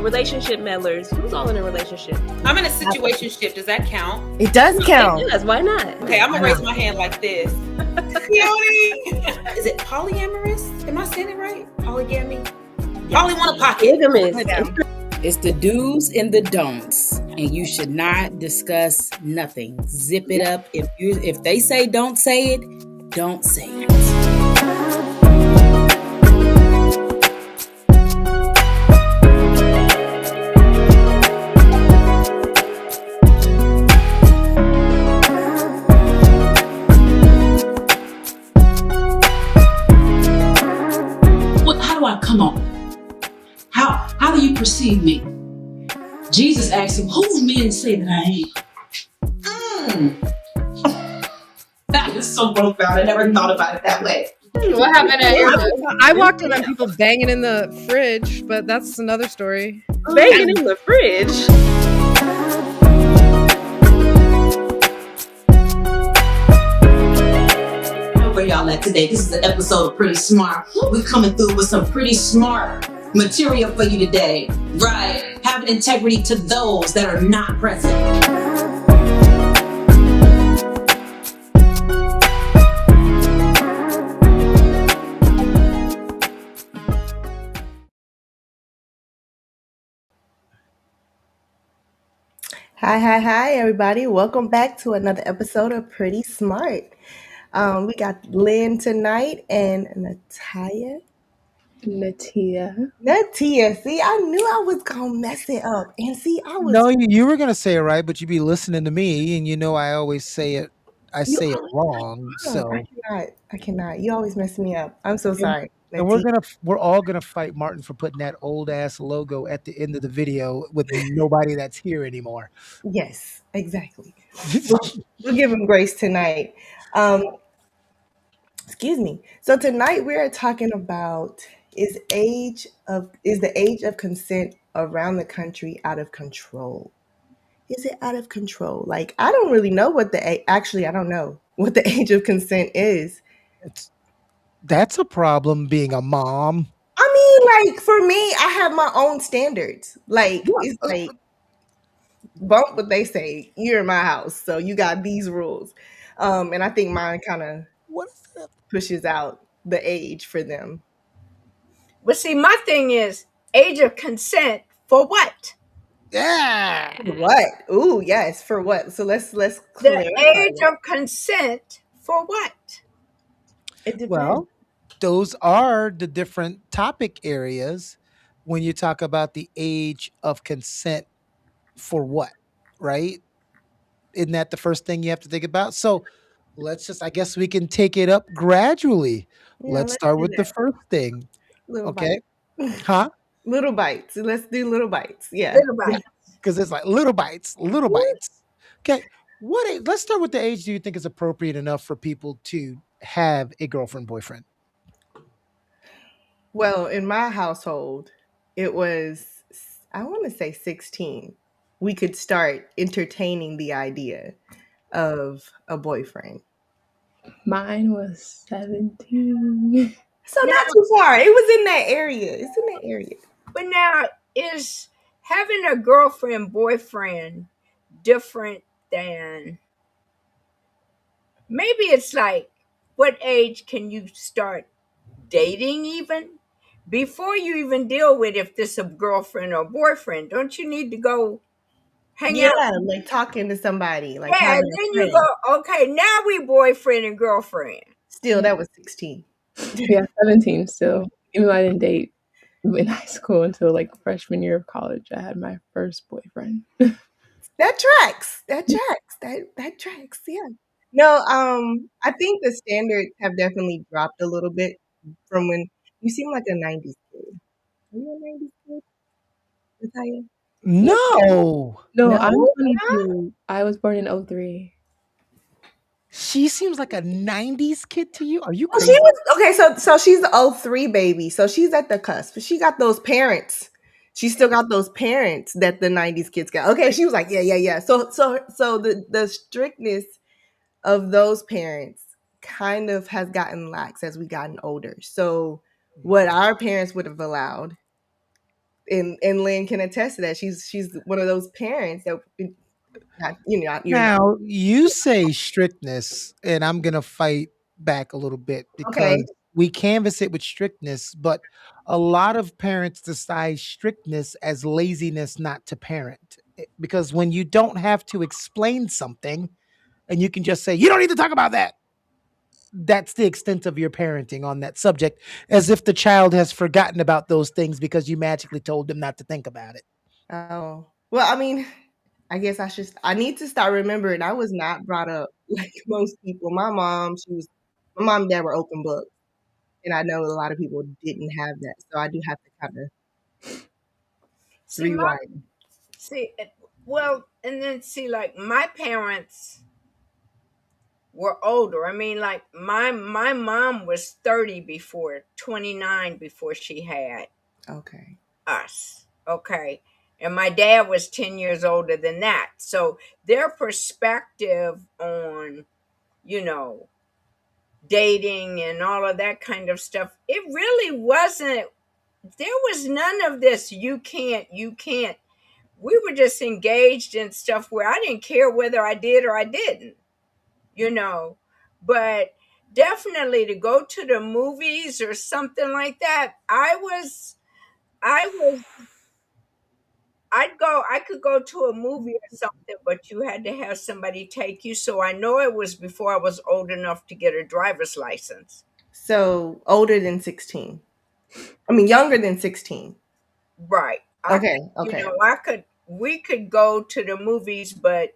relationship meddlers. Who's all in a relationship? I'm in a situationship. Does that count? It does count. It does. Why not? Okay, I'm gonna raise my hand like this. Is it polyamorous? Am I saying it right? Polygamy? Poly want a pocket. It's the do's and the don'ts, and you should not discuss nothing. Zip it up. If they say don't say it, don't say it. How do I come on? How do you perceive me? Jesus asked him, who do men say that I am? That is so profound. I never thought about it that way. What happened I walked in on people banging in the fridge, but that's another story. Banging in the fridge? Where y'all at today? This is an episode of Pretty Smart. We're coming through with some pretty smart material for you today. Right. Having integrity to those that are not present. Hi, everybody. Welcome back to another episode of Pretty Smart. We got Lynn tonight and Natia. See, I knew I was going to mess it up. And see, I was... No, you were going to say it right, but you'd be listening to me, and you know I always say it. I say it wrong, so... I cannot. You always mess me up. I'm so sorry. And we're all gonna fight Martin for putting that old ass logo at the end of the video with nobody that's here anymore. Yes, exactly. We'll give him grace tonight. Excuse me. So tonight we are talking about is the age of consent around the country out of control? Is it out of control? Like, I don't really know what I don't know what the age of consent is. That's a problem being a mom. I mean, like, for me, I have my own standards. Like, it's like, bump what they say. You're in my house, so you got these rules. And I think mine kind of pushes out the age for them. But see, my thing is age of consent for what? Yeah. What? Ooh, yes, for what? So let's clarify. The age of consent for what? It depends. Well, those are the different topic areas when you talk about the age of consent for what, right? Isn't that the first thing you have to think about? So I guess we can take it up gradually. Yeah, let's start with the first thing. Little okay. Bites. Huh? Little bites. Let's do little bites. Yeah. Little bites. Because it's like little bites. Okay. Let's start with the age do you think is appropriate enough for people to have a girlfriend, boyfriend? Well, in my household, it was, I want to say 16. We could start entertaining the idea of a boyfriend. Mine was 17. So not too far. It was in that area. It's in that area. But now, is having a girlfriend, boyfriend different than... Maybe it's like, what age can you start dating even? Before you even deal with if this is a girlfriend or boyfriend, don't you need to go hang out? Yeah, like talking to somebody. Like and then you go, okay, now we boyfriend and girlfriend. Still, that was 16. Yeah, 17 still. Even though I didn't date in high school until like freshman year of college, I had my first boyfriend. That tracks. That tracks. Yeah. No, I think the standards have definitely dropped a little bit from when you seem like a 90s kid. Are you a 90s kid, Natalia? No, I'm 22. I was born in 2003. She seems like a 90s kid to you. Are you crazy? She was okay, so she's the 2003 baby. So she's at the cusp. She got those parents. She still got those parents that the 90s kids got. Okay, she was like, yeah. So the strictness of those parents kind of has gotten lax as we gotten older. So what our parents would have allowed and Lynn can attest to that. She's one of those parents that you're not Now, you say strictness, and I'm going to fight back a little bit okay. because we canvas it with strictness, but a lot of parents decide strictness as laziness not to parent. Because when you don't have to explain something and you can just say, you don't need to talk about that, that's the extent of your parenting on that subject, as if the child has forgotten about those things because you magically told them not to think about it. Oh well, I mean, I guess I need to start remembering. I was not brought up like most people. My mom and dad were open books, and I know a lot of people didn't have that, so I do have to kind of See, rewind. see, well, and then see, like my parents were older. I mean, like my mom was 30 before 29 before she had Okay. us. Okay. And my dad was 10 years older than that. So their perspective on, you know, dating and all of that kind of stuff, it really wasn't, there was none of this. You can't. We were just engaged in stuff where I didn't care whether I did or I didn't, you know. But definitely to go to the movies or something like that, I was I could go to a movie or something, but you had to have somebody take you. So I know it was before I was old enough to get a driver's license. So older than 16. I mean, younger than 16. Right. I Okay. could, Okay. we could go to the movies, but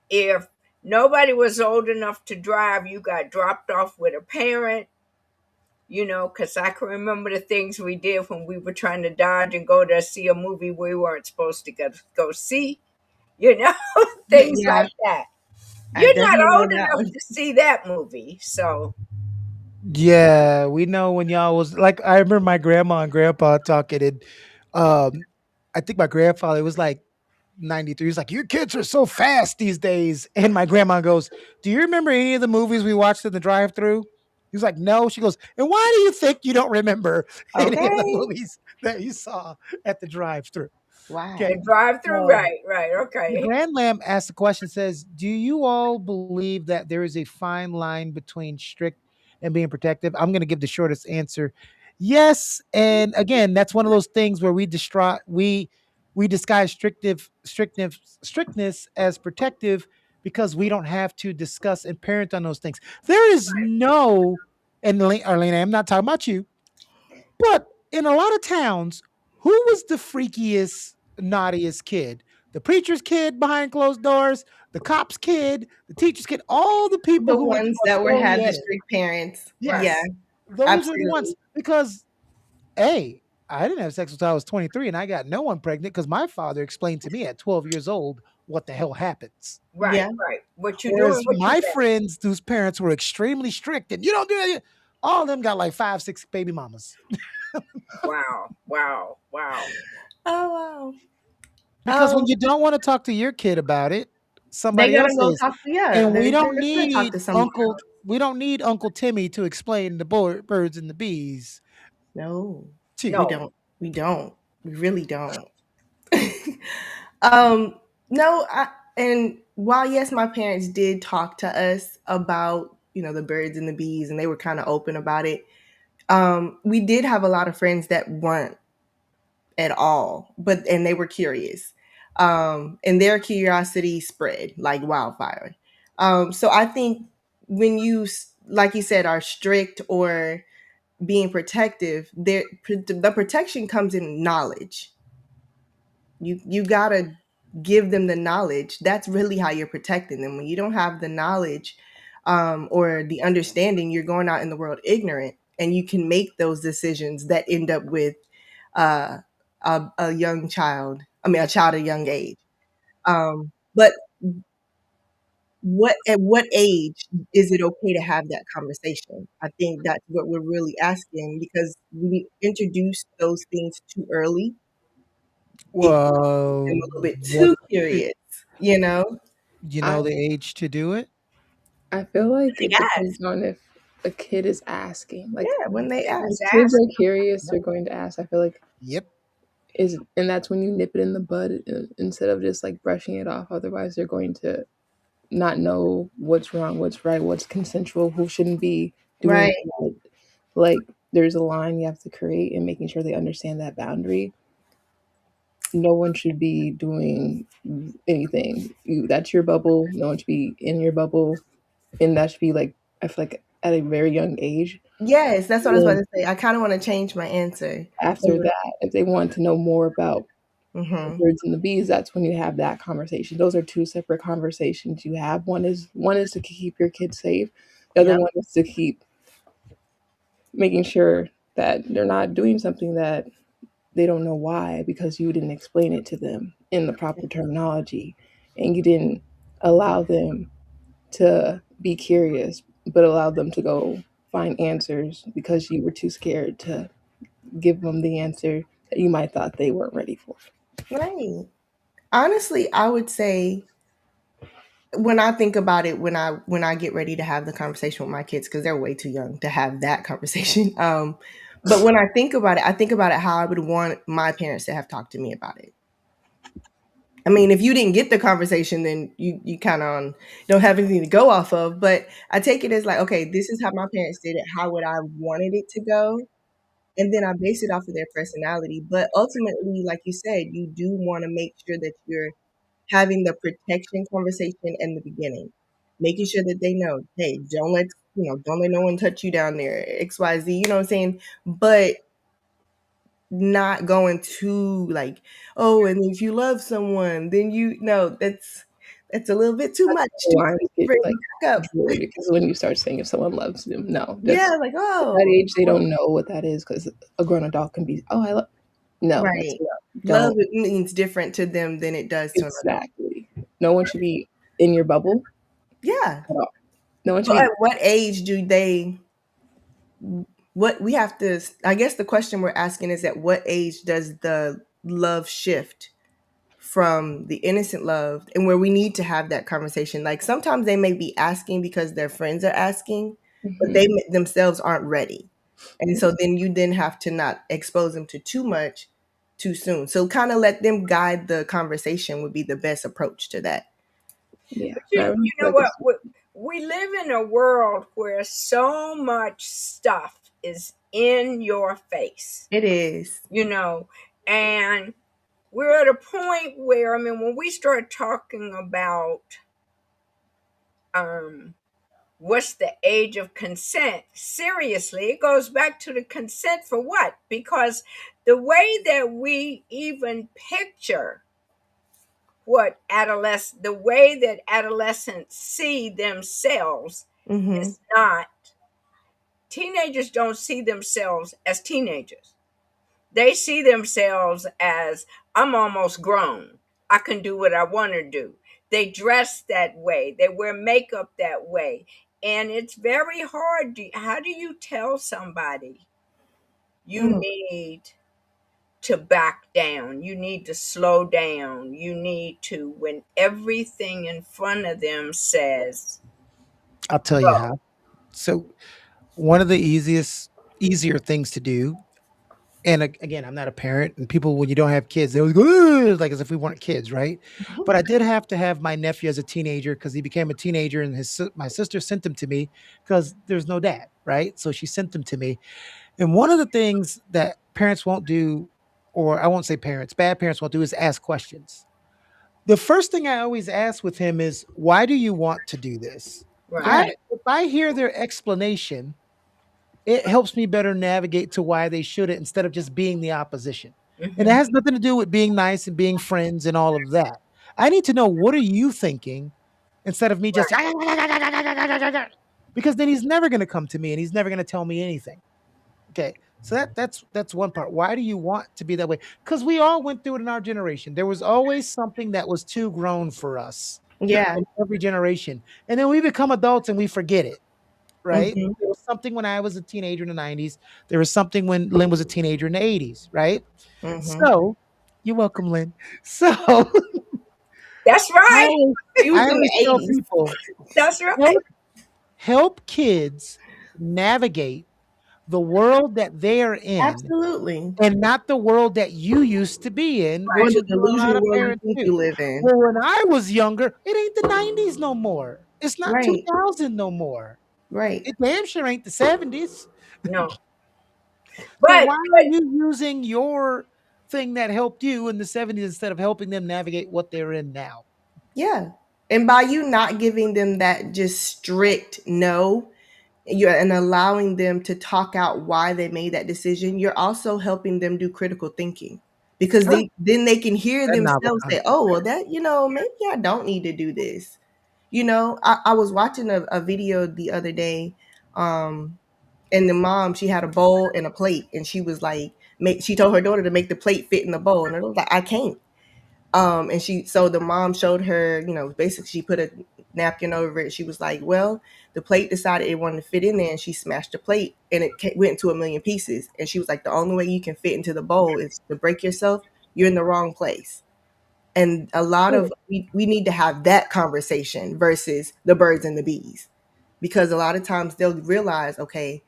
if nobody was old enough to drive, you got dropped off with a parent, because I can remember the things we did when we were trying to dodge and go to see a movie we weren't supposed to go see, you know, things Yeah, like that. I You're not definitely know old that enough one. to see that movie. So, Yeah, we know when y'all was like, I remember my grandma and grandpa talking, and um, I think my grandfather was like 93. He's like, your kids are so fast these days. And my grandma goes, do you remember any of the movies we watched in the drive through? He's like, no. She goes, and why do you think you don't remember any of the Okay. movies that you saw at the drive through? Wow. the Okay. drive through, Um, right, right, the okay. Grand Lamb asked the question, says, do you all believe that there is a fine line between strict and being protective? I'm going to give the shortest answer. Yes. And again, that's one of those things where we disguise strictness as protective because we don't have to discuss and parent on those things. There is no, and Arlene, I'm not talking about you, but in a lot of towns, who was the freakiest, naughtiest kid? The preacher's kid behind closed doors, the cop's kid, the teacher's kid, all the people The who were ones that throwing had the at it. strict parents. Right, Yeah, Yes. Those are the ones. absolutely. Because, A, I didn't have sex until I was 23 and I got no one pregnant because my father explained to me at 12 years old what the hell happens. right, Yeah. right. What you doing, Whereas what you my bet. friends whose parents were extremely strict and you don't do it, all of them got like 5, 6 baby mamas. Wow, wow, wow. Oh Because wow. when you don't want to talk to your kid about it, They somebody gotta else go is. talk to And they're gonna talk to someone else. We don't need Uncle Timmy to explain the birds and the bees No, to we you. No, don't. We don't. We really don't. um, no, and while yes, my parents did talk to us about, the birds and the bees, and they were kind of open about it. We did have a lot of friends that weren't at all, and they were curious. And their curiosity spread like wildfire. So I think when like you said, are strict or being protective, the protection comes in knowledge. You gotta give them the knowledge. That's really how you're protecting them. When you don't have the knowledge, or the understanding, you're going out in the world ignorant, and you can make those decisions that end up with uh, a young child. I mean, a child at a young age. But at what age is it okay to have that conversation? I think that's what we're really asking, because we introduce those things too early. It makes them Well, a little bit what too curious, you know? you I know the age to do it? I feel like They it ask. depends on if a kid is asking. Like Yeah, when they it was ask. kids asked. are curious, they're going to ask. I feel like Yep. and that's when you nip it in the bud instead of just like brushing it off. Otherwise, they're going to not know what's wrong, what's right, what's consensual, who shouldn't be doing Right. what. Like there's a line you have to create and making sure they understand that boundary. No one should be doing anything. That's your bubble. No one should be in your bubble, and that should be like I feel like at a very young age. Yes, that's what I was And about to say. I kind of want to change my answer. after that, if they want to know more about the Mm-hmm. birds and the bees, that's when you have that conversation. Those are two separate conversations you have. One is to keep your kids safe. The other Yep. one is to keep making sure that they're not doing something that they don't know why because you didn't explain it to them in the proper terminology and you didn't allow them to be curious, but allowed them to go find answers because you were too scared to give them the answer that you might thought they weren't ready for. Right. Honestly, I would say when I think about it, when I get ready to have the conversation with my kids, because they're way too young to have that conversation. But when I think about it how I would want my parents to have talked to me about it. I mean, if you didn't get the conversation, then you kind of don't have anything to go off of. But I take it as like, okay, this is how my parents did it. How would I wanted it to go? And then I base it off of their personality. But ultimately, like you said, you do want to make sure that you're having the protection conversation in the beginning, making sure that they know, hey, don't let no one touch you down there, XYZ, you know what I'm saying? But not going too like, oh, and if you love someone, then that's a little bit too That's much where the to lines get bring like back up. blurred because when you start saying if someone loves them, no, Yeah, that's like, at that oh, age they don't know what that is because a grown adult can be, oh, I love. No, that's right. not. Love Don't it means different to them than it does to an adult. exactly. No one should be in your bubble Yeah. at all. No one should So be. at what age do they what we have to I guess the question we're asking is at what age does the love shift from the innocent love and where we need to have that conversation? Like sometimes they may be asking because their friends are asking, but they Mhm. themselves aren't ready, and so then you then have to not expose them to too much too soon, so kind of let them guide the conversation would be the best approach to that. Yeah, But and I you really feel know like what? it's We live in a world where so much stuff is in your face, It is. you know, and we're at a point where, I mean, when we start talking about um, what's the age of consent, seriously, it goes back to the consent for what? Because the way that we even picture the way that adolescents see themselves Mm-hmm. is not, teenagers don't see themselves as teenagers. They see themselves as, I'm almost grown. I can do what I want to do. They dress that way. They wear makeup that way. And it's very hard. How do you tell somebody you Mm-hmm. need to back down? You need to slow down. You need to, when everything in front of them says, I'll tell you go. how. So one of the easier things to do, and again, I'm not a parent, and people when you don't have kids, they always go "Ugh," like as if we weren't kids, right? But I did have to have my nephew as a teenager because he became a teenager, and my sister sent him to me because there's no dad, right? So she sent them to me, and one of the things that parents won't do, or I won't say parents, bad parents won't do, is ask questions. The first thing I always ask with him is, "Why do you want to do this?" Right. I Right. If I hear their explanation, it helps me better navigate to why they shouldn't instead of just being the opposition. And it Hmm. has nothing to do with being nice and being friends and all of that. I need to know what are you thinking instead of me just because then he's never going to come to me and he's never going to tell me anything. Okay. So that's one part. Why do you want to be that way? Because we all went through it in our generation. There was always something that was too grown for us Yeah. in every generation. And then we become adults and we forget it. Right? Mm-hmm. There was something when I was a teenager in the 90s. There was something when Lynn was a teenager in the 80s, right? Mm-hmm. So, you're welcome, Lynn. So, That's I right. always, She was I in always the tell 80s. people That's right. help, help kids navigate the world that they're in Absolutely. and not the world that you used to be in, Or which the is what a lot delusional of world you parents think do. you live in. Well, when I was younger, it ain't the 90s no more. It's not Right. 2000 no more. Right. It damn sure ain't the 70s. No. So But why are you using your thing that helped you in the 70s instead of helping them navigate what they're in now? Yeah. And by you not giving them that just strict no, you're and allowing them to talk out why they made that decision, you're also helping them do critical thinking. Because Huh, they can hear that novel themselves say, oh, well, that, maybe I don't need to do this. I was watching a video the other day, um, and the mom, she had a bowl and a plate, and she was like, she told her daughter to make the plate fit in the bowl, and it was like, I can't. And so the mom showed her, basically she put a napkin over it. She was like, well, the plate decided it wanted to fit in there, and she smashed the plate, and it went into a million pieces. And she was like, the only way you can fit into the bowl is to break yourself. You're in the wrong place. And a lot of we need to have that conversation versus the birds and the bees, because a lot of times they'll realize, okay,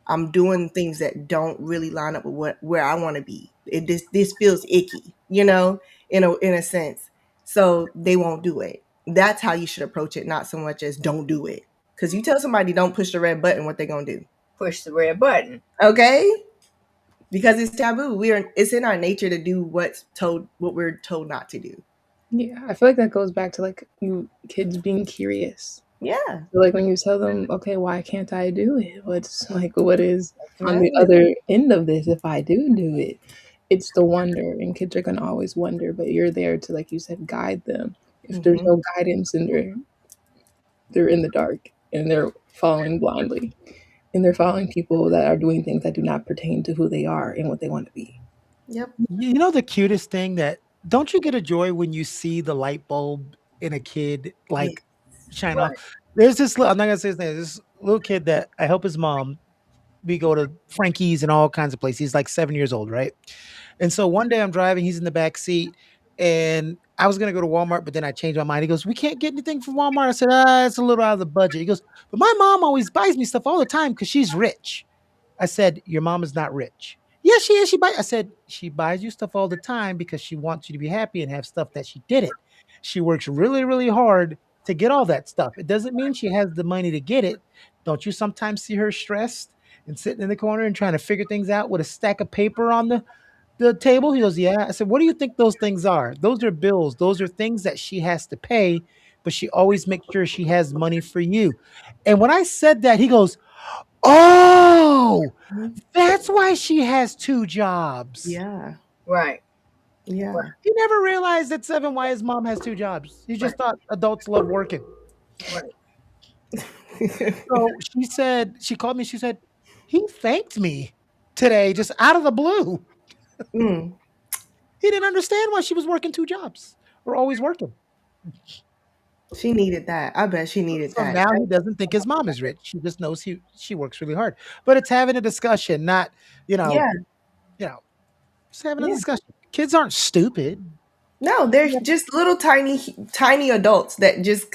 I'm doing things that don't really line up with where I want to be. This feels icky, in a sense. So they won't do it. That's how you should approach it, not so much as don't do it. Because you tell somebody don't push the red button, what they gonna do? push the red button. Okay, because it's taboo. It's in our nature to do what we're told not to do. Yeah, I feel like that goes back to like you kids being curious. Yeah, So like when you tell them, okay, why can't I do it? What is on the right. other end of this if I do it? It's the wonder, and kids are gonna always wonder, but you're there to, like you said, guide them. If there's Hmm. no guidance, and they're in the dark and they're following blindly. And they're following people that are doing things that do not pertain to who they are and what they want to be. Yep. You know the cutest thing that don't you get a joy when you see the light bulb in a kid Yes. like shine off? Right. There's this I'm not gonna say his name. This little kid that I help his mom. We go to Frankie's and all kinds of places. He's like 7 years old, right? And so one day I'm driving, he's in the back seat, and I was gonna go to Walmart, but then I changed my mind. He goes, "We can't get anything from Walmart." I said, it's a little out of the budget. He goes, "But my mom always buys me stuff all the time because she's rich." I said, "Your mom is not rich." "Yes, she is. She buys." I said, "She buys you stuff all the time because she wants you to be happy and have stuff that she didn't. She works really, really hard to get all that stuff. It doesn't mean she has the money to get it. Don't you sometimes see her stressed and sitting in the corner and trying to figure things out with a stack of paper on the table?" He goes, "Yeah." I said, "What do you think those things are?" "Those are bills. Those are things that she has to pay, but she always makes sure she has money for you." And when I said that, he goes, "Oh, Mhm. that's why she has two jobs." Yeah. Right. Yeah. He never realized at 7 why his mom has two jobs. He just thought adults love working. Right. So she called me, she said, "He thanked me today just out of the blue." Mm. He didn't understand why she was working two jobs or always working. She needed that. I bet she needed So that. now he doesn't think his mom is rich. She just knows she works really hard. But it's having a discussion, not, you know, Yeah. you know, just having a Yeah. discussion. Kids aren't stupid. No, they're just little tiny adults that just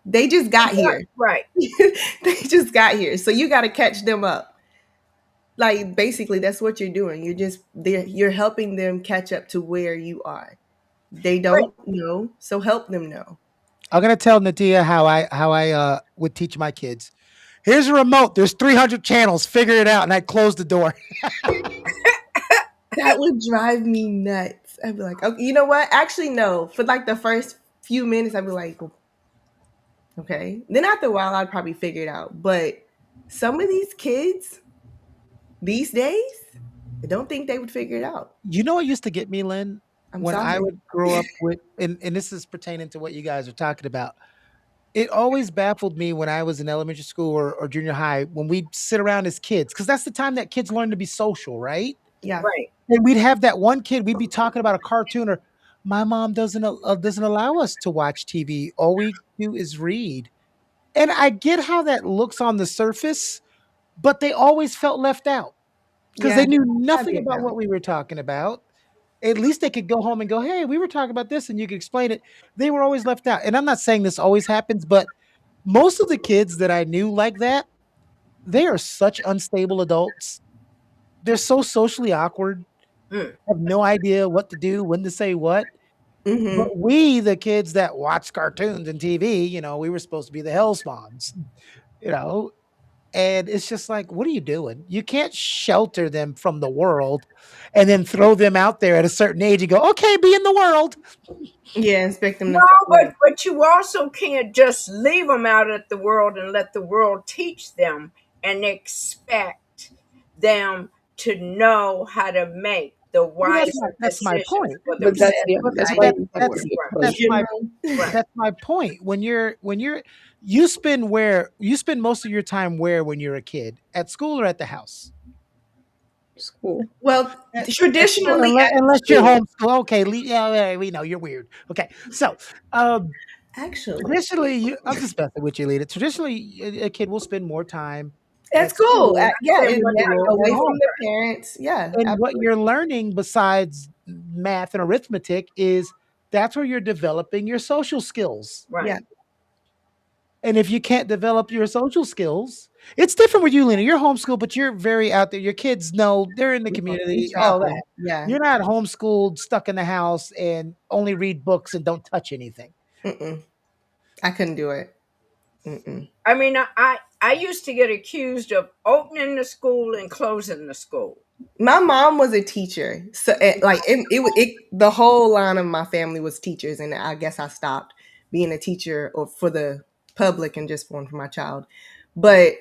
they just got here. Right. They just got here. So you gotta catch them up. Like basically that's what you're doing. You're helping them catch up to where you are. They Right. don't know, so help them know. I'm gonna tell Nadia how I would teach my kids. Here's a remote. There's 300 channels. Figure it out. And I'd close the door. That would drive me nuts. I'd be like, okay, you know what? Actually, no. For like the first few minutes, I'd be like, okay. Then after a while, I'd probably figure it out. But some of these kids these days, I don't think they would figure it out. You know what used to get me, Lynn? I'm When I sorry. would grow up with, and this is pertaining to what you guys are talking about. It always baffled me when I was in elementary school or junior high when we'd sit around as kids, because that's the time that kids learn to be social, right? Yeah. Right. And we'd have that one kid, we'd be talking about a cartoon or my mom doesn't allow us to watch TV. All we do is read. And I get how that looks on the surface, but they always felt left out because Yeah. they knew I nothing get about that. what we were talking about. At least they could go home and go, "Hey, we were talking about this," and you could explain it. They were always left out. And I'm not saying this always happens, but most of the kids that I knew like that, they are such unstable adults. They're so socially awkward, Mm. have no idea what to do, when to say what. Mm-hmm. But we, the kids that watch cartoons and TV, we were supposed to be the hell spawns, you know, and it's just like, what are you doing? You can't shelter them from the world and then throw them out there at a certain age and go, okay, be in the world. Yeah, expect them to. No, but you also can't just leave them out at the world and let the world teach them and expect them to know how to make the Well, wiser that's my decisions point. for But that's themselves. yeah, But that's but why that you have that's to get Right. that's close. my Right. that's my point. When you spend most of your time where when you're a kid, at school or at the house. School. Well, At school, traditionally at unless you're school, homeschool. Okay, yeah, we know you're weird. Okay, so actually, traditionally, I'm just messing with you, Lita. Traditionally, a kid will spend more time at at school, school yeah, Spend and more yeah, time than away from home. the parents. Yeah, And what absolutely. you're learning besides math and arithmetic is that's where you're developing your social skills. right. Yeah, And if you can't develop your social skills, it's different with you, Lena. You're homeschooled, but you're very out there. Your kids know they're in the we community, all travel. that. Yeah, You're not homeschooled, stuck in the house, and only read books and don't touch anything. mm-mm. I couldn't do it. Mm-mm. I mean, I used to get accused of opening the school and closing the school. My mom was a teacher, so the whole line of my family was teachers, and I guess I stopped being a teacher or for the public and just one for my child. But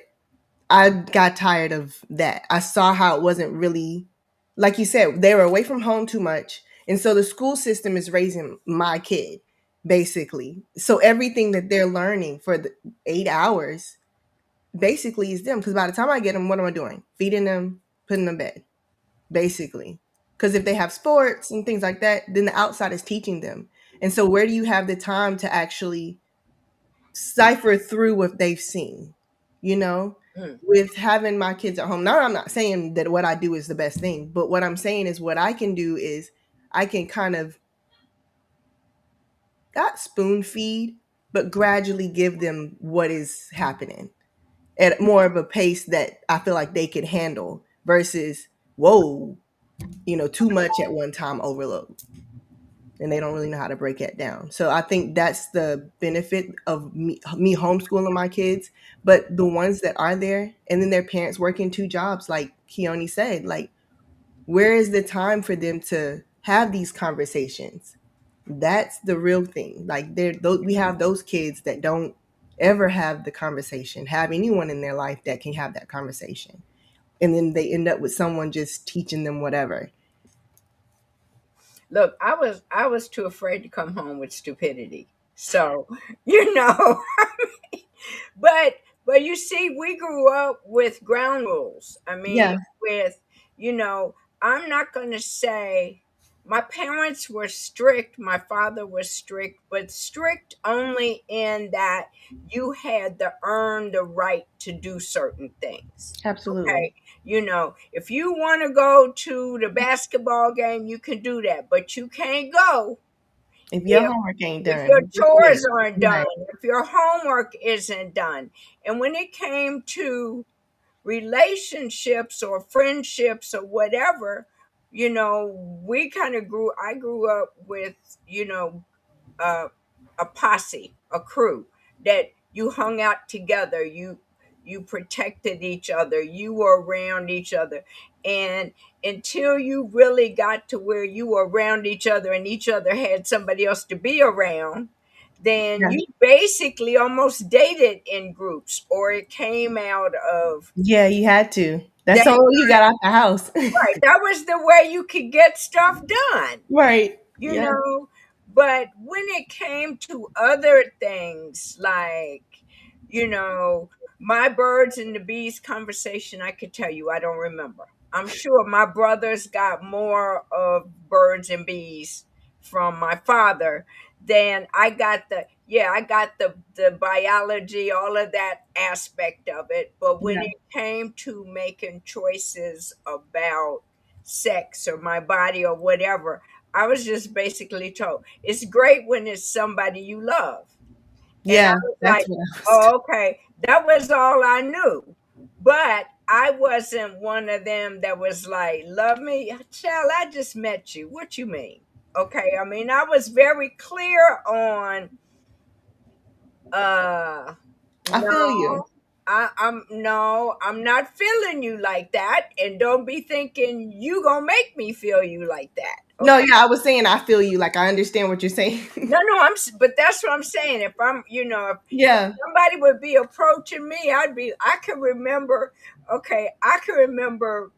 I got tired of that. I saw how it wasn't really, like you said, they were away from home too much, and so the school system is raising my kid basically. So everything that they're learning for the 8 hours basically is them. Because by the time I get them, what am I doing? Feeding them, putting them to bed basically. Because if they have sports and things like that, then the outside is teaching them. And so, where do you have the time to actually cipher through what they've seen? You know, Mm. with having my kids at home. Now, I'm not saying that what I do is the best thing, but what I'm saying is what I can do is I can kind of not spoon feed, but gradually give them what is happening at more of a pace that I feel like they could handle versus, whoa, too much at one time overload. And they don't really know how to break it down. So I think that's the benefit of me homeschooling my kids. But the ones that are there and then their parents working two jobs, like Keone said, like, where is the time for them to have these conversations? That's the real thing. Like, we have those kids that don't ever have the conversation, have anyone in their life that can have that conversation. And then they end up with someone just teaching them whatever. Look, I was too afraid to come home with stupidity. So, you know, but you see, we grew up with ground rules. I mean, Yeah. with I'm not going to say my parents were strict. My father was strict, but strict only in that you had to earn the right to do certain things. Absolutely. Okay, if you want to go to the basketball game, you can do that, but you can't go If your if homework ain't if your done, just wait. chores aren't done, Right. if your homework isn't done. And when it came to relationships or friendships or whatever, I grew up with, uh, a posse, a crew that you hung out together, you protected each other, you were around each other. And until you really got to where you were around each other and each other had somebody else to be around, then Yeah. you basically almost dated in groups, or it came out of Yeah, you had to. That's that. the only way you got out the house. Right, that was the way you could get stuff done. Right. you Yeah. know but when it came to other things, like, my birds and the bees conversation, I could tell you I don't remember. I'm sure my brothers got more of birds and bees from my father than I got the biology, all of that aspect of it. But when Yeah. it came to making choices about sex or my body or whatever, I was just basically told it's great when it's somebody you love. And I Yeah. was That's like, what I was. oh, okay. That was all I knew. But I wasn't one of them that was like, love me, child, I just met you. What you mean? Okay, I mean, I was very clear on uh I feel no, you. I'm no, I'm not feeling you like that, and don't be thinking you gonna make me feel you like that. No, Okay. yeah, I was saying I feel you. Like I understand what you're saying. No, no, but that's what I'm saying. If I'm, if Yeah. somebody would be approaching me, I can remember, okay, I can remember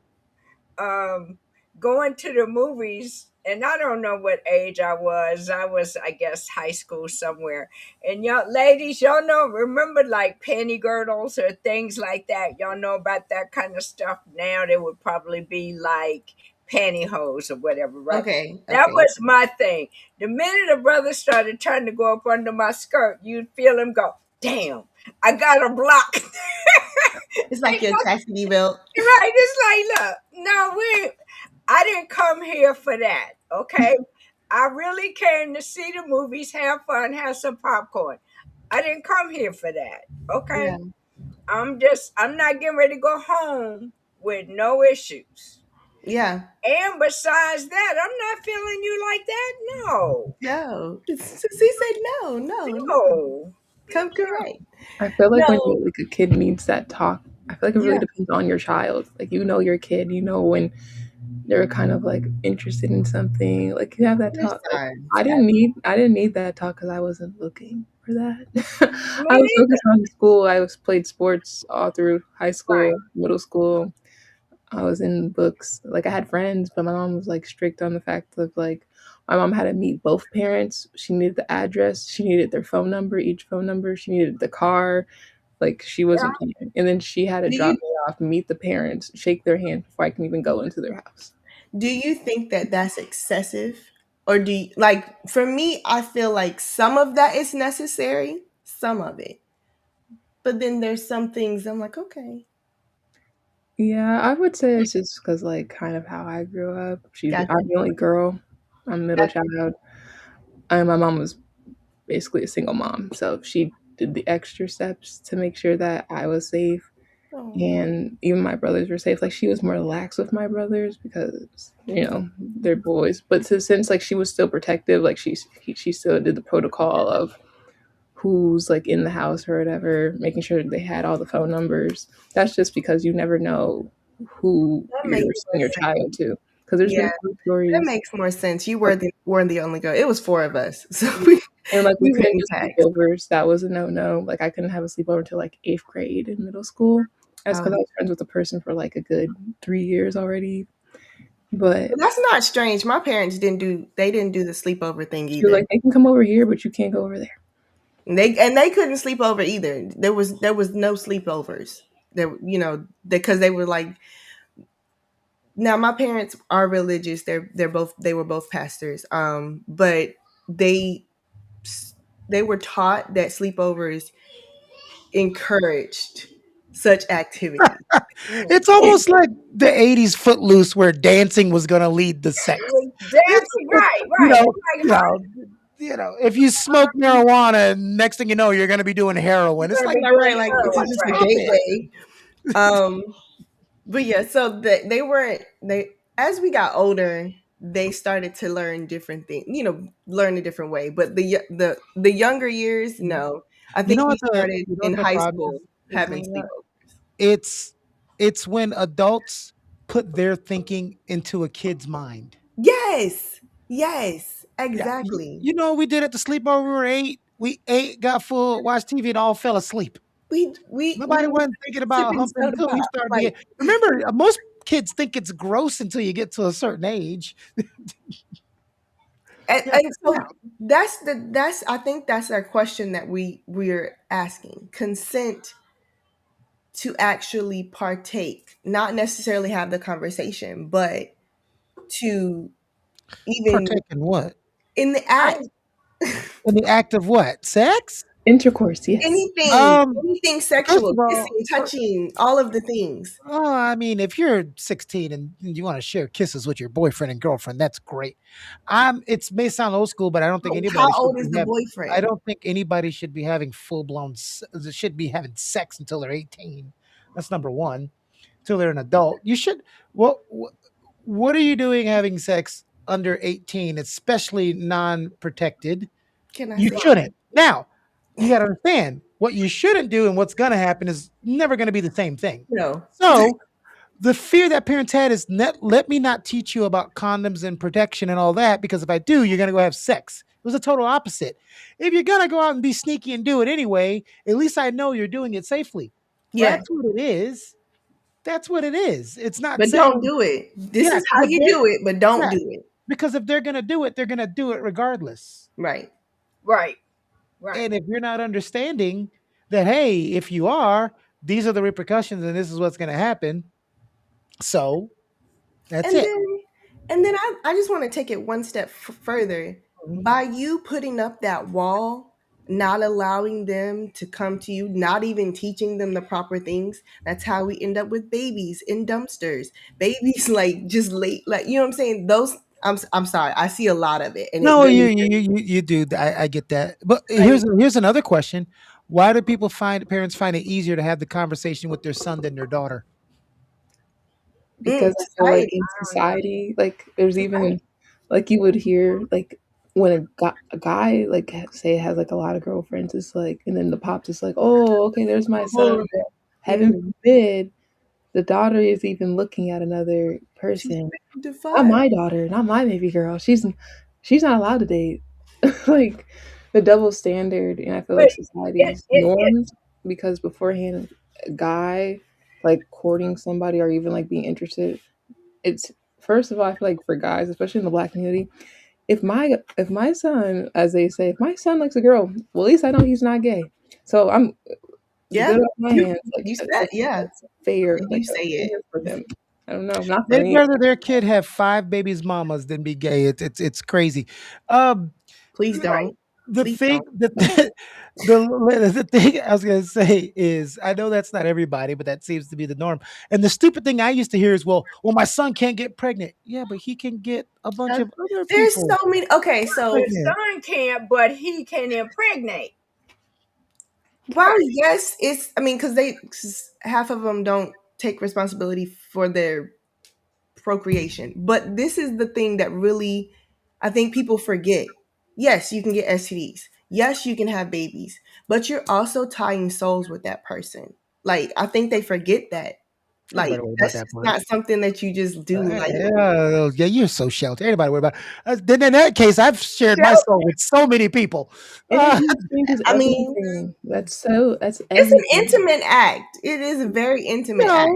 um going to the movies, and I don't know what age I was, I guess, high school somewhere. And y'all ladies, y'all know, remember like penny girdles or things like that? Y'all know about that kind of stuff. Now they would probably be like pantyhose or whatever, right? Okay. That Okay. was my thing. The minute a brother started trying to go up under my skirt, you'd feel him go, damn, I got a block. It's like your chastity belt. Right. It's like, look, no, I didn't come here for that. Okay. I really came to see the movies, have fun, have some popcorn. I didn't come here for that. Okay. Yeah. I'm not getting ready to go home with no issues. Yeah. And besides that, I'm not feeling you like that. No. No. She said no, no, no. No. Come correct. I feel like when No. like a kid needs that talk, I feel like it really Yeah. depends on your child. Like you know your kid, you know when they're kind of like interested in something. Like you have that There's talk. Like signs. I didn't need that talk because I wasn't looking for that. Me I was neither. focused on school. I was played sports all through high Right. school, middle school. I was in books. Like I had friends, but my mom was like strict on the fact of like my mom had to meet both parents. She needed the address. She needed their phone number, each phone number. She needed the car. Like she wasn't Yeah. playing. And then she had to Do drop you me off, meet the parents, shake their hand before I can even go into their house. do you think that that's excessive? Or do you, like for me, I feel like some of that is necessary, some of it. But then there's some things I'm like, okay, Yeah, I would say it's just because like kind of how I grew up. gotcha. I'm the only girl. I'm middle Gotcha. child. And my mom was basically a single mom, so she did the extra steps to make sure that I was safe. Oh, And even my brothers were safe. Like she was more lax with my brothers because they're boys. But since like she was still protective, like she still did the protocol of who's like in the house or whatever, making sure they had all the phone numbers. That's just because you never know who that you're makes risking more your sense. child to. Because there's Yeah, been some that stories makes more sense. You weren't the only girl. It was four of us. So and like we we were couldn't in do packs. sleepovers. That was a no. Like I couldn't have a sleepover until like eighth grade in middle school. That's because Oh. I was friends with the person for like a good 3 years already. But But that's not strange. My parents didn't do the sleepover thing she was either. like, they can come over here, but you can't go over there. And they couldn't sleep over either. There was no sleepovers. There, because they were like, now my parents are religious. They were both pastors. But they they were taught that sleepovers encouraged such activity. It's almost like the 80s Footloose where dancing was going to lead the sex. It's, Dancing, it's right, you right. know, It's like, you know, if you smoke marijuana, next thing you know, you're going to be doing heroin. It's gonna like, be Right, doing right. Like this come is on, heroin, just a right? stop it. gateway. Um, but yeah, so they weren't they as we got older, they started to learn different things, learn a different way. But the younger years, no. I You think know we what started in the high problem school is having with that? sleepovers. It's it's when adults put their thinking into a kid's mind. Yes. Yes. Yeah. Exactly. You know what we did at the sleepover? We were 8. We ate, got full, watched TV, and all fell asleep. We Nobody were wasn't thinking about sipping humping soda until we pop. started being. Like Remember, most kids think it's gross until you get to a certain age. Yeah, and check it so out. that's I think that's our question that we're asking. Consent to actually partake, not necessarily have the conversation, but to even Partake in what? in the I act, In the act of what? Sex? Intercourse, yes. anything First sexual, of all, kissing, touching, all of the things. oh, I mean, if you're 16 and you want to share kisses with your boyfriend and girlfriend, that's great. It may sound old school, but I don't think Oh, how anybody should old is be the having. I boyfriend? don't think anybody should be having full blown. Should be having sex until they're 18. That's number one. Till they're an adult. You should. What are you doing having sex under 18, especially non-protected? Can I You say shouldn't. Now, you got to understand what you shouldn't do and what's going to happen is never going to be the same thing. no? So, the fear that parents had is let me not teach you about condoms and protection and all that because if I do, you're going to go have sex. It was a total opposite. If you're going to go out and be sneaky and do it anyway, at least I know you're doing it safely. Yeah, That's what it is. That's what it is. It's not but don't saying, do it. This yeah, is how you do it, but don't yeah, do it. because if they're going to do it, they're going to do it regardless. Right. Right. Right. And if you're not understanding that, hey, if you are, these are the repercussions and this is what's going to happen. So that's And it. then I just want to take it one step further. By you putting up that wall, not allowing them to come to you, not even teaching them the proper things, that's how we end up with babies in dumpsters. Babies like just late, like you know what I'm saying? Those I'm sorry, I see a lot of it, and it No, really you do. I get that. But like, here's another question. Why do parents find it easier to have the conversation with their son than their daughter? Because I feel like society. in I don't know. society, like there's even like you would hear like when a guy like say has like a lot of girlfriends, it's like, and then the pops is like, oh, okay, there's my son. But heaven forbid the daughter is even looking at another person. Not Define. my daughter, not my baby girl. She's not allowed to date. Like the double standard, and I feel But like it, society's it, it norms because beforehand, a guy like courting somebody or even like being interested, it's first of all, I feel like for guys, especially in the black community, if my son, as they say, if my son likes a girl, well, at least I know he's not gay. So I'm Yeah, good off my you hands. Like you said yeah. that's fair. You Like say it. fair for them. I don't know, not for They'd me. rather their kid have 5 babies mamas than be gay. It's crazy. Um, Please right. don't. the Please thing don't. the thing I was gonna say is I know that's not everybody, but that seems to be the norm. And the stupid thing I used to hear is, well, my son can't get pregnant. Yeah, but he can get a bunch Uh, of other there's people so many. Okay, so His pregnant. son can't, but he can impregnate. while yes, it's I mean because half of them don't take responsibility for their procreation, but this is the thing that really I think people forget. Yes, you can get STDs. Yes, you can have babies, but you're also tying souls with that person. Like I think they forget that. Like Everybody worry about that's that just part. not something that you just do. Like Yeah, you're so sheltered. Everybody worry about. Then in that case, I've shared my soul with so many people. And it Uh, just changes I mean, everything. That's it's an everything. intimate act. It is a very intimate act.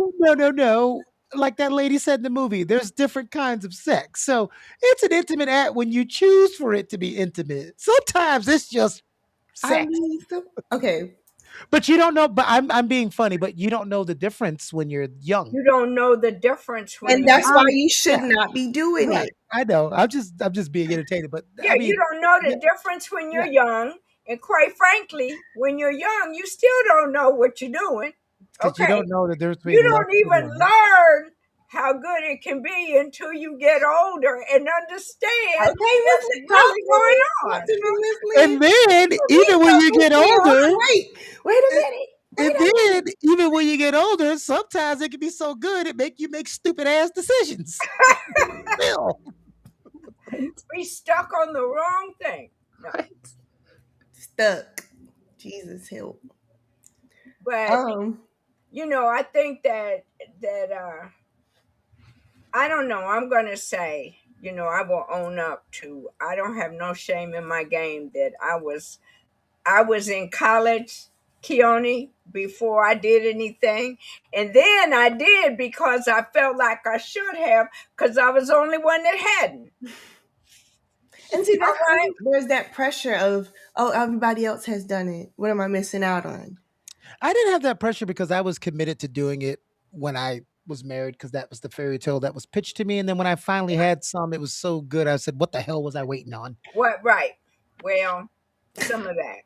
no. Like that lady said in the movie, there's different kinds of sex. So it's an intimate act when you choose for it to be intimate. Sometimes it's just I sex. mean, okay. But you don't know. But I'm being funny. But you don't know the difference when you're young. You don't know the difference when And you that's why you Yeah, should not be doing right. it. I know. I'm just being entertained. But yeah, I you mean, don't know the yeah, difference when you're yeah. young. And quite frankly, when you're young, you still don't know what you're doing. Because you Okay. don't know the difference You between lust don't and even love. learn how good it can be until you get older and understand Okay, Miss what's Lee, really going talk on. to me, Miss Lee. And then even when you get older, Wait a minute. and then even when you get older, sometimes it can be so good it make you make stupid ass decisions. Still. We stuck on the wrong thing. No. Stuck. Jesus help. But I think that I don't know. I'm gonna say, I will own up to. I don't have no shame in my game that I was in college, Keone, before I did anything, and then I did because I felt like I should have, because I was the only one that hadn't. And see, All right. there's that pressure of, oh, everybody else has done it. What am I missing out on? I didn't have that pressure because I was committed to doing it when I was married because that was the fairy tale that was pitched to me. And then when I finally had some, it was so good. I said, what the hell was I waiting on? What? Right. Well, some of that.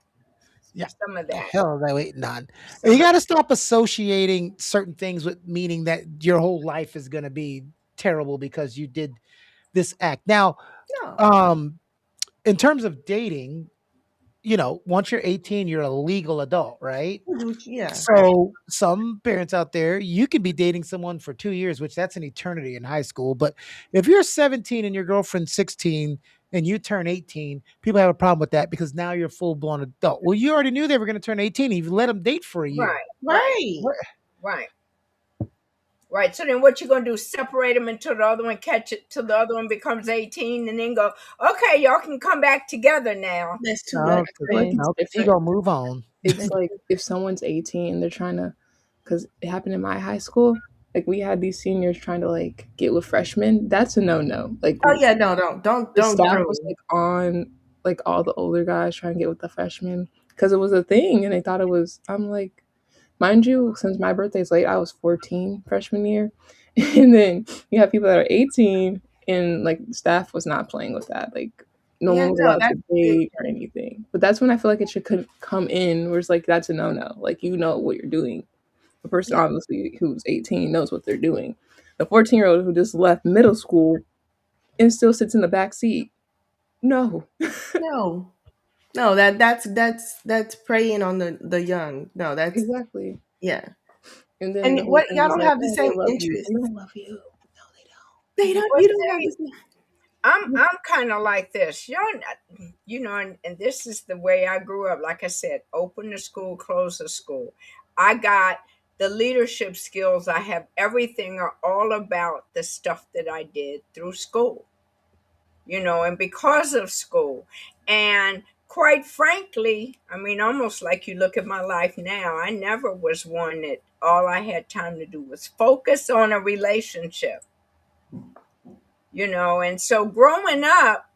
Yeah. Some of The that. hell was I waiting on? Some You of got to stop associating certain things with meaning that your whole life is going to be terrible because you did this act. Now, No. in terms of dating, once you're 18, you're a legal adult, right? Yeah. So some parents out there, you could be dating someone for 2 years, which that's an eternity in high school. But if you're 17 and your girlfriend's 16 and you turn 18, people have a problem with that because now you're a full blown adult. Well, you already knew they were going to turn 18. And you've let them date for a year. Right. Right. Right. Right. So then what you gonna do? Separate them until the other one catch it till the other one becomes 18 and then go, okay, y'all can come back together now. That's too No, much. I feel like it's no, you different. gonna move on. It's like if someone's 18, they're trying to, because it happened in my high school. Like we had these seniors trying to like get with freshmen. That's a no. Like Oh yeah, no, don't the staff was groom. like on like all the older guys trying to get with the freshmen because it was a thing and they thought it was. I'm like, mind you, since my birthday's late, I was 14 freshman year, and then you have people that are 18 and like staff was not playing with that. Like no Yeah, one was no, allowed to that's date or anything. But that's when I feel like it should come in where it's like that's a no. Like you know what you're doing. The person yeah, obviously who's 18 knows what they're doing. The 14-year-old who just left middle school and still sits in the back seat. No. no. No, that's preying on the young. No, that's Exactly. yeah. And then And the whole what thing y'all is don't like, have the oh, they same love you. interests. They don't love you. No, They don't. But You don't have see, the same. I'm kind of like this. And this is the way I grew up. Like I said, open the school, close the school. I got the leadership skills. I have everything are all about the stuff that I did through school, and because of school. And quite frankly, I mean, almost like you look at my life now, I never was one that all I had time to do was focus on a relationship, and so growing up,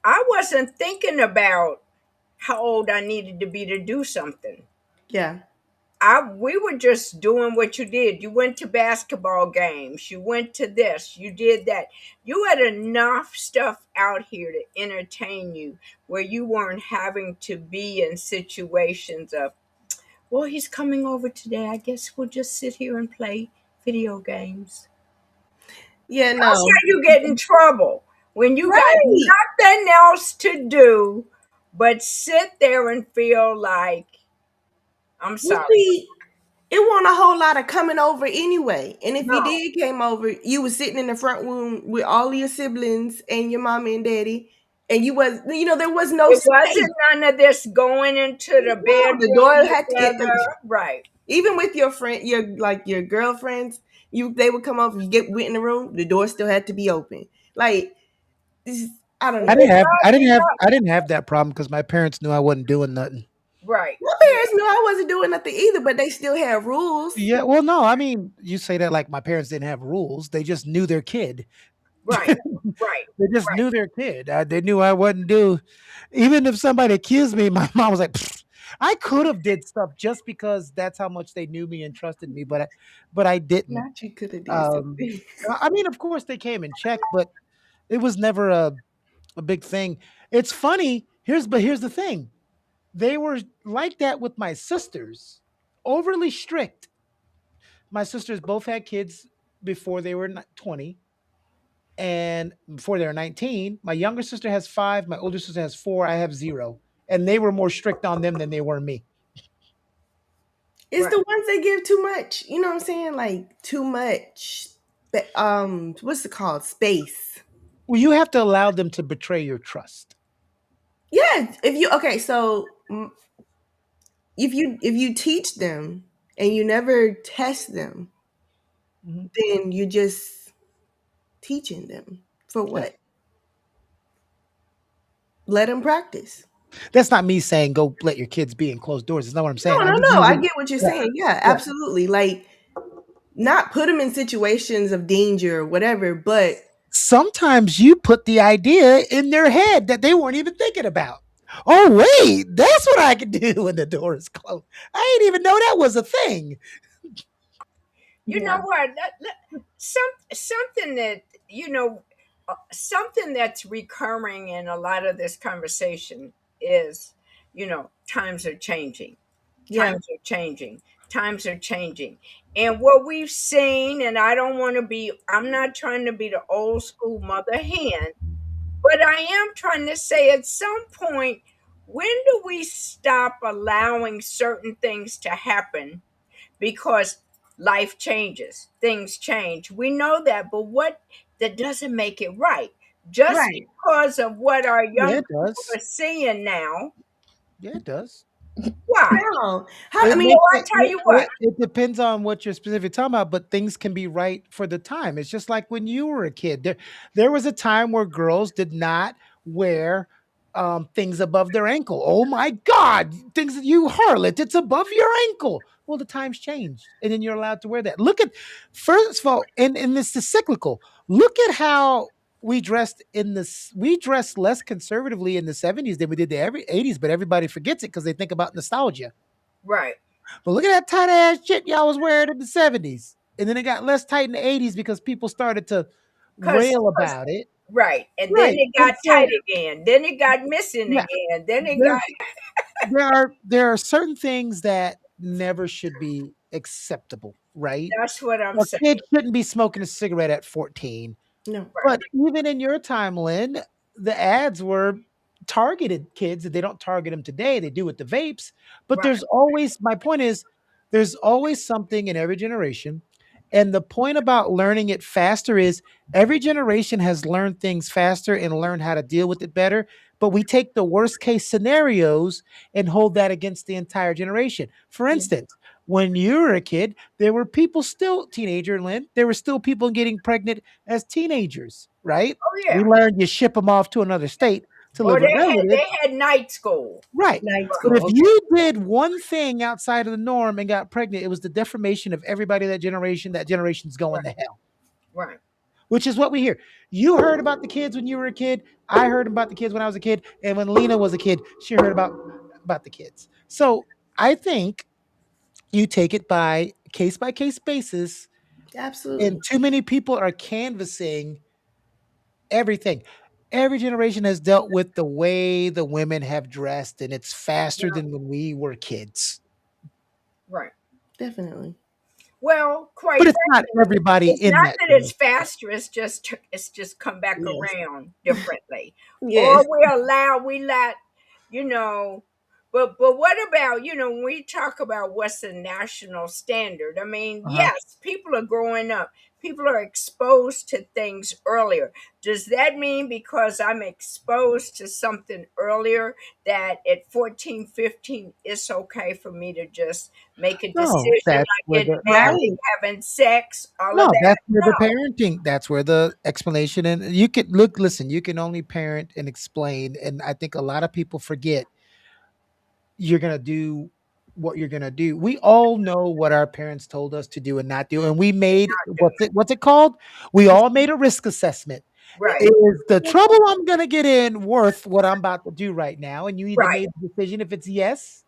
I wasn't thinking about how old I needed to be to do something. Yeah. We were just doing what you did. You went to basketball games, you went to this, you did that. You had enough stuff out here to entertain you where you weren't having to be in situations of, well, he's coming over today. I guess we'll just sit here and play video games. Yeah, That's no. how you get in trouble when you got Right. nothing else to do but sit there and feel like, I'm Well, sorry. see, it wasn't a whole lot of coming over anyway. And if you No, did came over, you was sitting in the front room with all your siblings and your mama and daddy, and there was no it space. wasn't none of this going into the No, the bedroom door had together. Right. even with your friend, your girlfriends, they would come over. You went in the room, the door still had to be open. Like this, I don't I know. didn't have I didn't have Yeah, I didn't have that problem because my parents knew I wasn't doing nothing. right. My Yeah, parents knew I wasn't doing nothing either, but they still had rules. Yeah, well, no, I mean, you say that like my parents didn't have rules. They just knew their kid. right. Right. They just Right. knew their kid. They knew I wouldn't do. Even if somebody accused me, my mom was like, "Pfft, I could have did stuff just because that's how much they knew me and trusted me, but I didn't. Not you could have did Um, something. I mean, of course, they came and checked, but it was never a big thing. It's funny. Here's the thing. They were like that with my sisters, overly strict. My sisters both had kids before they were 20 and before they were 19. My younger sister has 5, my older sister has 4, I have 0. And they were more strict on them than they were me. It's Right. the ones that give too much. You know what I'm saying? Like too much. What's it called? Space. Well, you have to allow them to betray your trust. Yeah. So if you teach them and you never test them, Mhm. then you're just teaching them for Yeah. what? Let them practice. That's not me saying go let your kids be in closed doors. It's not what I'm saying. No, I'm no, just no. I using get what you're yeah, saying. Yeah, yeah. absolutely. Like not put them in situations of danger or whatever, but Sometimes you put the idea in their head that they weren't even thinking about. Oh, wait, that's what I can do when the door is closed. I didn't even know that was a thing. You yeah. know what? Something that something that's recurring in a lot of this conversation is, times are changing. Yeah. Times are changing. Times are changing. And what we've seen, and I'm not trying to be the old school mother hen, but I am trying to say at some point when do we stop allowing certain things to happen because life changes, things change? We know that, but what that doesn't make it right. Just Right. because of what our Yeah, young it people does. are seeing now, Yeah, it does. why? How? How? I It mean, makes Oh, I it, tell you what, it depends on what you're specifically talking about, but things can be right for the time. It's just like when you were a kid. There was a time where girls did not wear things above their ankle. Oh my God, things that you harlot, it's above your ankle. Well, the times changed, and then you're allowed to wear that. Look at first of all, and this is cyclical. Look at how we dressed less conservatively in the 70s than we did the every 80s, but everybody forgets it because they think about nostalgia. right? But look at that tight ass shit y'all was wearing in the 70s. And then it got less tight in the 80s because people started to Because, rail about it. right, and then Right. it And got tight so again. Then it got missing yeah, again. Then it there got there are certain things that never should be acceptable, right? that's what I'm A saying. kid shouldn't be smoking a cigarette at 14. no. Right, But even in your time, Lynn, the ads were targeted kids. They don't target them today. They do with the vapes. But right. there's always, my point is, there's always something in every generation. And the point about learning it faster is every generation has learned things faster and learned how to deal with it better. But we take the worst case scenarios and hold that against the entire generation. For Yeah. instance, when you were a kid, there were people still teenager, Lynn. There were still people getting pregnant as teenagers, right? Oh We yeah. learned you ship them off to another state to Or live with relatives, they had night school. right? Night But if school. Okay. you did one thing outside of the norm and got pregnant, it was the defamation of everybody that generation. That generation's going to Right, hell, right. which is what we hear. You heard about the kids when you were a kid. I heard about the kids when I was a kid, and when Lena was a kid, she heard about the kids. So I think you take it by case basis, and Absolutely. too many people are canvassing everything. Every generation has dealt with the way the women have dressed, and it's faster Yeah, than when we were kids. right. Definitely. Well, quite But it's not frankly, everybody it's in not that that it's generation. faster. It's just come back Yes. around differently, Yes. or we let you know. But what about when we talk about what's the national standard? I mean, Uh-huh. yes, people are growing up. People are exposed to things earlier. Does that mean because I'm exposed to something earlier that at 14, 15, it's okay for me to just make a No, decision like getting married, Right. having sex, all of no, that? that's where the No. parenting. That's where the explanation. And you can look, listen. You can only parent and explain. And I think a lot of people forget you're gonna do what you're gonna do. We all know what our parents told us to do and not do, and we made Not do. what's it called? We all made a risk assessment. Right, Is the trouble I'm gonna get in worth what I'm about to do right now? And you either right, made the decision if it's yes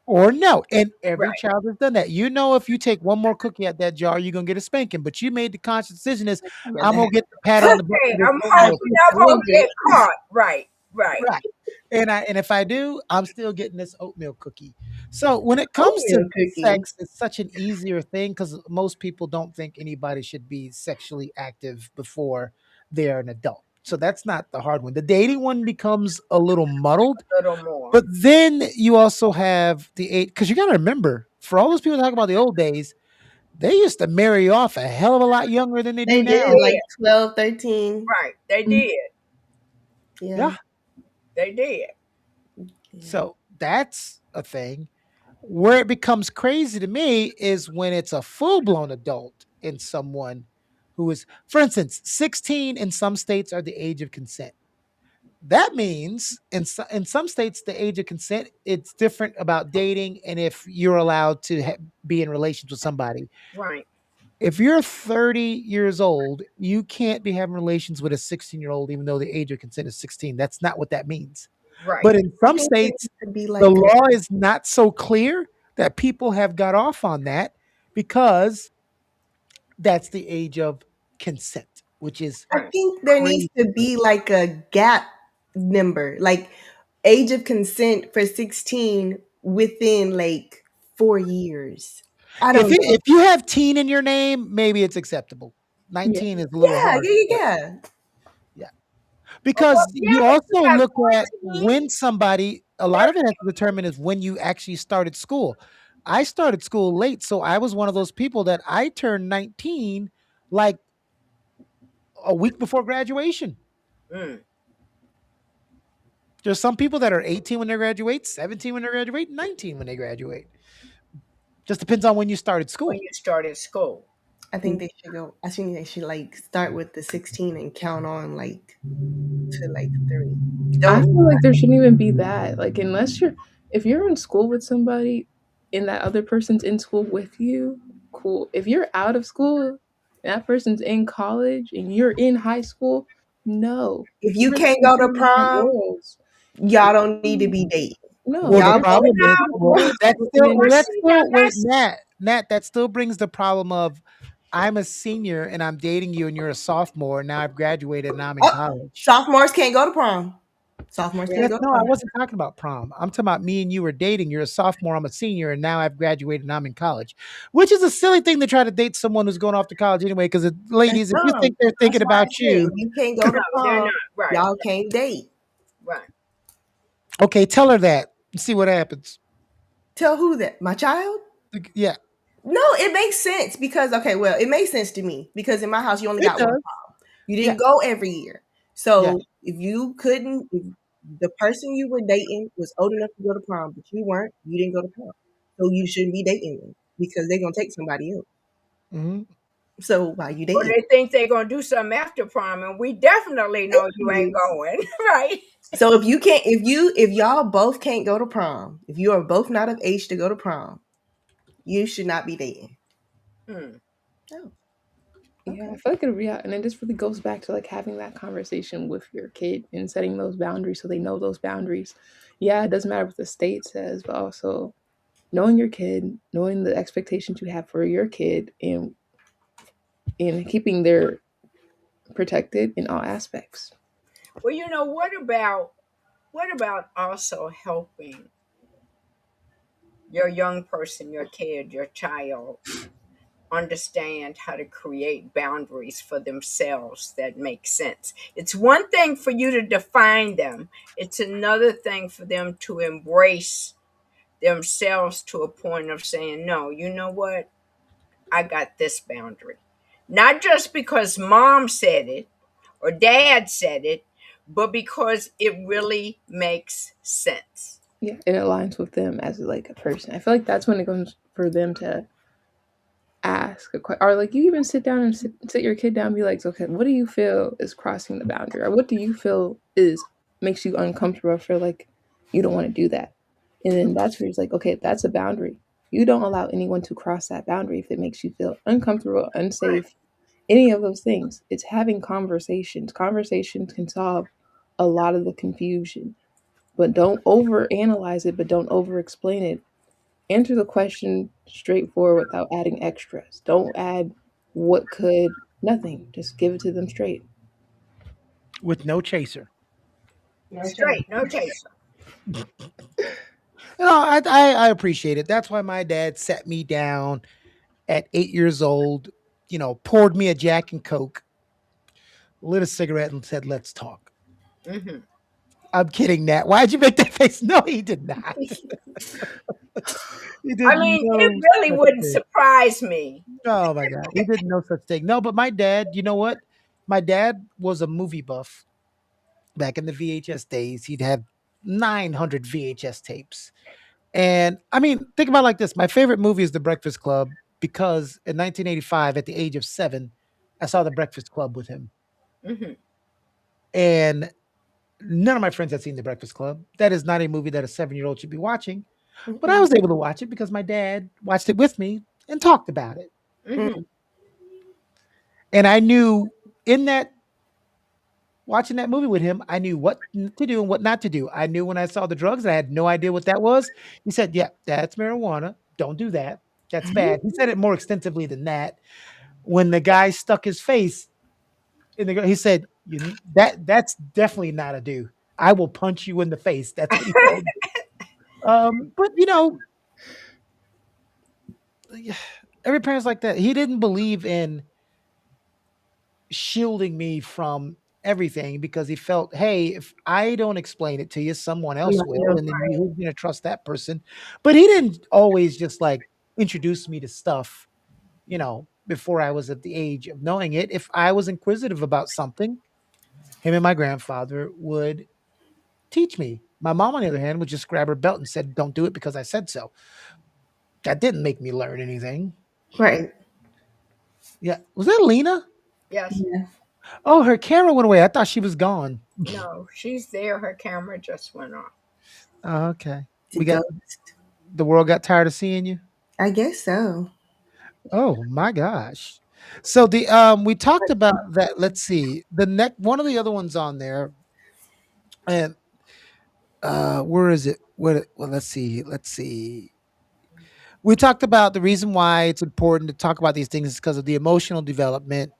or no. And every right. child has done that. You know, if you take one more cookie out that jar, you're gonna get a spanking. But you made the conscious decision is Yeah, I'm that gonna get the pat on the butt Okay, for this I'm I oatmeal hoping cookie. I won't agree. get caught. Right, right, Right. And if I do, I'm still getting this oatmeal cookie. So when it comes to Oatmeal cookie. sex, it's such an easier thing because most people don't think anybody should be sexually active before they're an adult. So that's not the hard one. The dating one becomes a little muddled, a little more. but then you also have the eight because you got to remember for all those people talking about the old days, they used to marry off a hell of a lot younger than they do They They did now. like did. 12, 13. Right, they Mm, did. yeah. Yeah. They did. Yeah. So that's a thing. Where it becomes crazy to me is when it's a full blown adult in someone who is, for instance, 16 in some states are the age of consent. That means in some states, the age of consent, it's different about dating and if you're allowed to be in relations with somebody. Right, If you're 30 years old, you can't be having relations with a 16-year-old, even though the age of consent is 16. That's not what that means. right, But in I some think it states, needs to be the like a, law is not so clear that people have got off on that because that's the age of consent, which is I right, think there needs crazy. to be like a gap number, like age of consent for 16 within like 4 years. I don't know. If you have teen in your name, maybe it's acceptable. Yeah. 19 is a little Yeah, hard, yeah, but yeah. yeah. Because Yeah, you but you also got look at 14, when somebody, a lot of it has to determine is when you actually started school. I started school late, so I was one of those people that I turned 19 like a week before graduation. Mm. There's some people that are 18 when they graduate, 17 when they graduate, 19 when they graduate. Just depends on when you started When school. you started school. I think they should go. I think they should like start with the 16 and count on like to like 3. I Don't. feel like there shouldn't even be that. Like, unless you're, if you're in school with somebody and that other person's in school with you, cool. If you're out of school and that person's in college and you're in high school, no. If you You're can't in go to two different prom, worlds. y'all don't need to be dating. No, Well, the Y'all there's both. problem different is, people that well, go to that school and still, then well, there's that's See, still, wait, that's Nat, that still brings the problem of I'm a senior and I'm dating you and you're a sophomore and now I've graduated and I'm in Oh, college. sophomores can't go to prom. Sophomores yeah. can't Yes, go to no, I prom. wasn't talking about prom. I'm talking about me and you were dating. You're a sophomore, I'm a senior, and now I've graduated and I'm in college, which is a silly thing to try to date someone who's going off to college anyway. Because That's ladies, if you dumb. think they're That's thinking why I about say you, if you can't go to No, they're prom, not. Right, y'all can't date. right. okay, tell her that and see what happens. Tell who that? My child? Yeah, No, it makes sense because okay, well, it makes sense to me because in my house you only it got one does. prom. You Yeah, didn't go every year. yeah. So if you couldn't, if the person you were dating was old enough to go to prom, but you weren't, you didn't go to prom. So you shouldn't be dating them because they're gonna take somebody else. Hmm. So why you Or dating? they think they're gonna do something after prom, and we definitely Thank know you ain't you. going. Right. So if you can't, if y'all both can't go to prom, if you are both not of age to go to prom, you should not be dating. Hmm. Oh, yeah, I okay. feel like and it just really goes back to like having that conversation with your kid and setting those boundaries so they know those boundaries. Yeah, it doesn't matter what the state says, but also knowing your kid, knowing the expectations you have for your kid, and keeping their protected in all aspects. Well, what about also helping your young person, your kid, your child understand how to create boundaries for themselves that make sense? It's one thing for you to define them. It's another thing for them to embrace themselves to a point of saying, "No, you know what? I got this boundary." Not just because mom said it or dad said it, but because it really makes sense. Yeah, it aligns with them as like a person. I feel like that's when it comes for them to ask a question, or like you even sit down and sit your kid down and be like, okay, what do you feel is crossing the boundary, or what do you feel is makes you uncomfortable, or feel like you don't want to do that, and then that's where it's like, okay, that's a boundary. You don't allow anyone to cross that boundary if it makes you feel uncomfortable, unsafe, any of those things. It's having conversations. Conversations can solve a lot of the confusion, but don't over analyze it, but don't over explain it. Answer the question straightforward without adding extras. Don't add what could, nothing. Just give it to them straight. With no chaser. No change. Straight, no chaser. You know, I appreciate it. That's why my dad sat me down at 8 years old. You know, poured me a Jack and Coke, lit a cigarette, and said, "Let's talk." Hmm. I'm kidding, Nat. Why'd you make that face? No, he did not. He I did mean, it no really such wouldn't thing. surprise me. Oh my god, he did no such thing. No, but my dad, you know what? My dad was a movie buff back in the VHS days. He'd have 900 VHS tapes. And I mean, think about it like this. My favorite movie is The Breakfast Club because in 1985, at the age of 7, I saw The Breakfast Club with him. Hmm. And none of my friends had seen The Breakfast Club. That is not a movie that a 7-year-old should be watching. But I Mm-mm. was able to watch it because my dad watched it with me and talked about it. Hmm. Mm. And I knew in that watching that movie with him, I knew what to do and what not to do. I knew when I saw the drugs, I had no idea what that was. He said, "Yeah, that's marijuana. Don't do that. That's bad." He said it more extensively than that. When the guy stuck his face in the, he said, "You that's definitely not a do. I will punch you in the face." That's what he told me. But you know, every parent's like that. He didn't believe in shielding me from everything because he felt, hey, if I don't explain it to you, someone else will, and then who's going to trust that person? But he didn't always just like introduce me to stuff, before I was at the age of knowing it. If I was inquisitive about something, him and my grandfather would teach me. My mom, on the other hand, would just grab her belt and said, "Don't do it because I said so." That didn't make me learn anything. Right. Yeah, was that Lena? Yes. Yeah. Oh, her camera went away. I thought she was gone. No, she's there. Her camera just went off. Oh, okay. To We got go. the world got tired of seeing you. I guess so. Oh my gosh. So the we talked about that. Let's see. The next one of the other ones on there, and where is it? Well, let's see. Let's see. We talked about the reason why it's important to talk about these things is because of the emotional development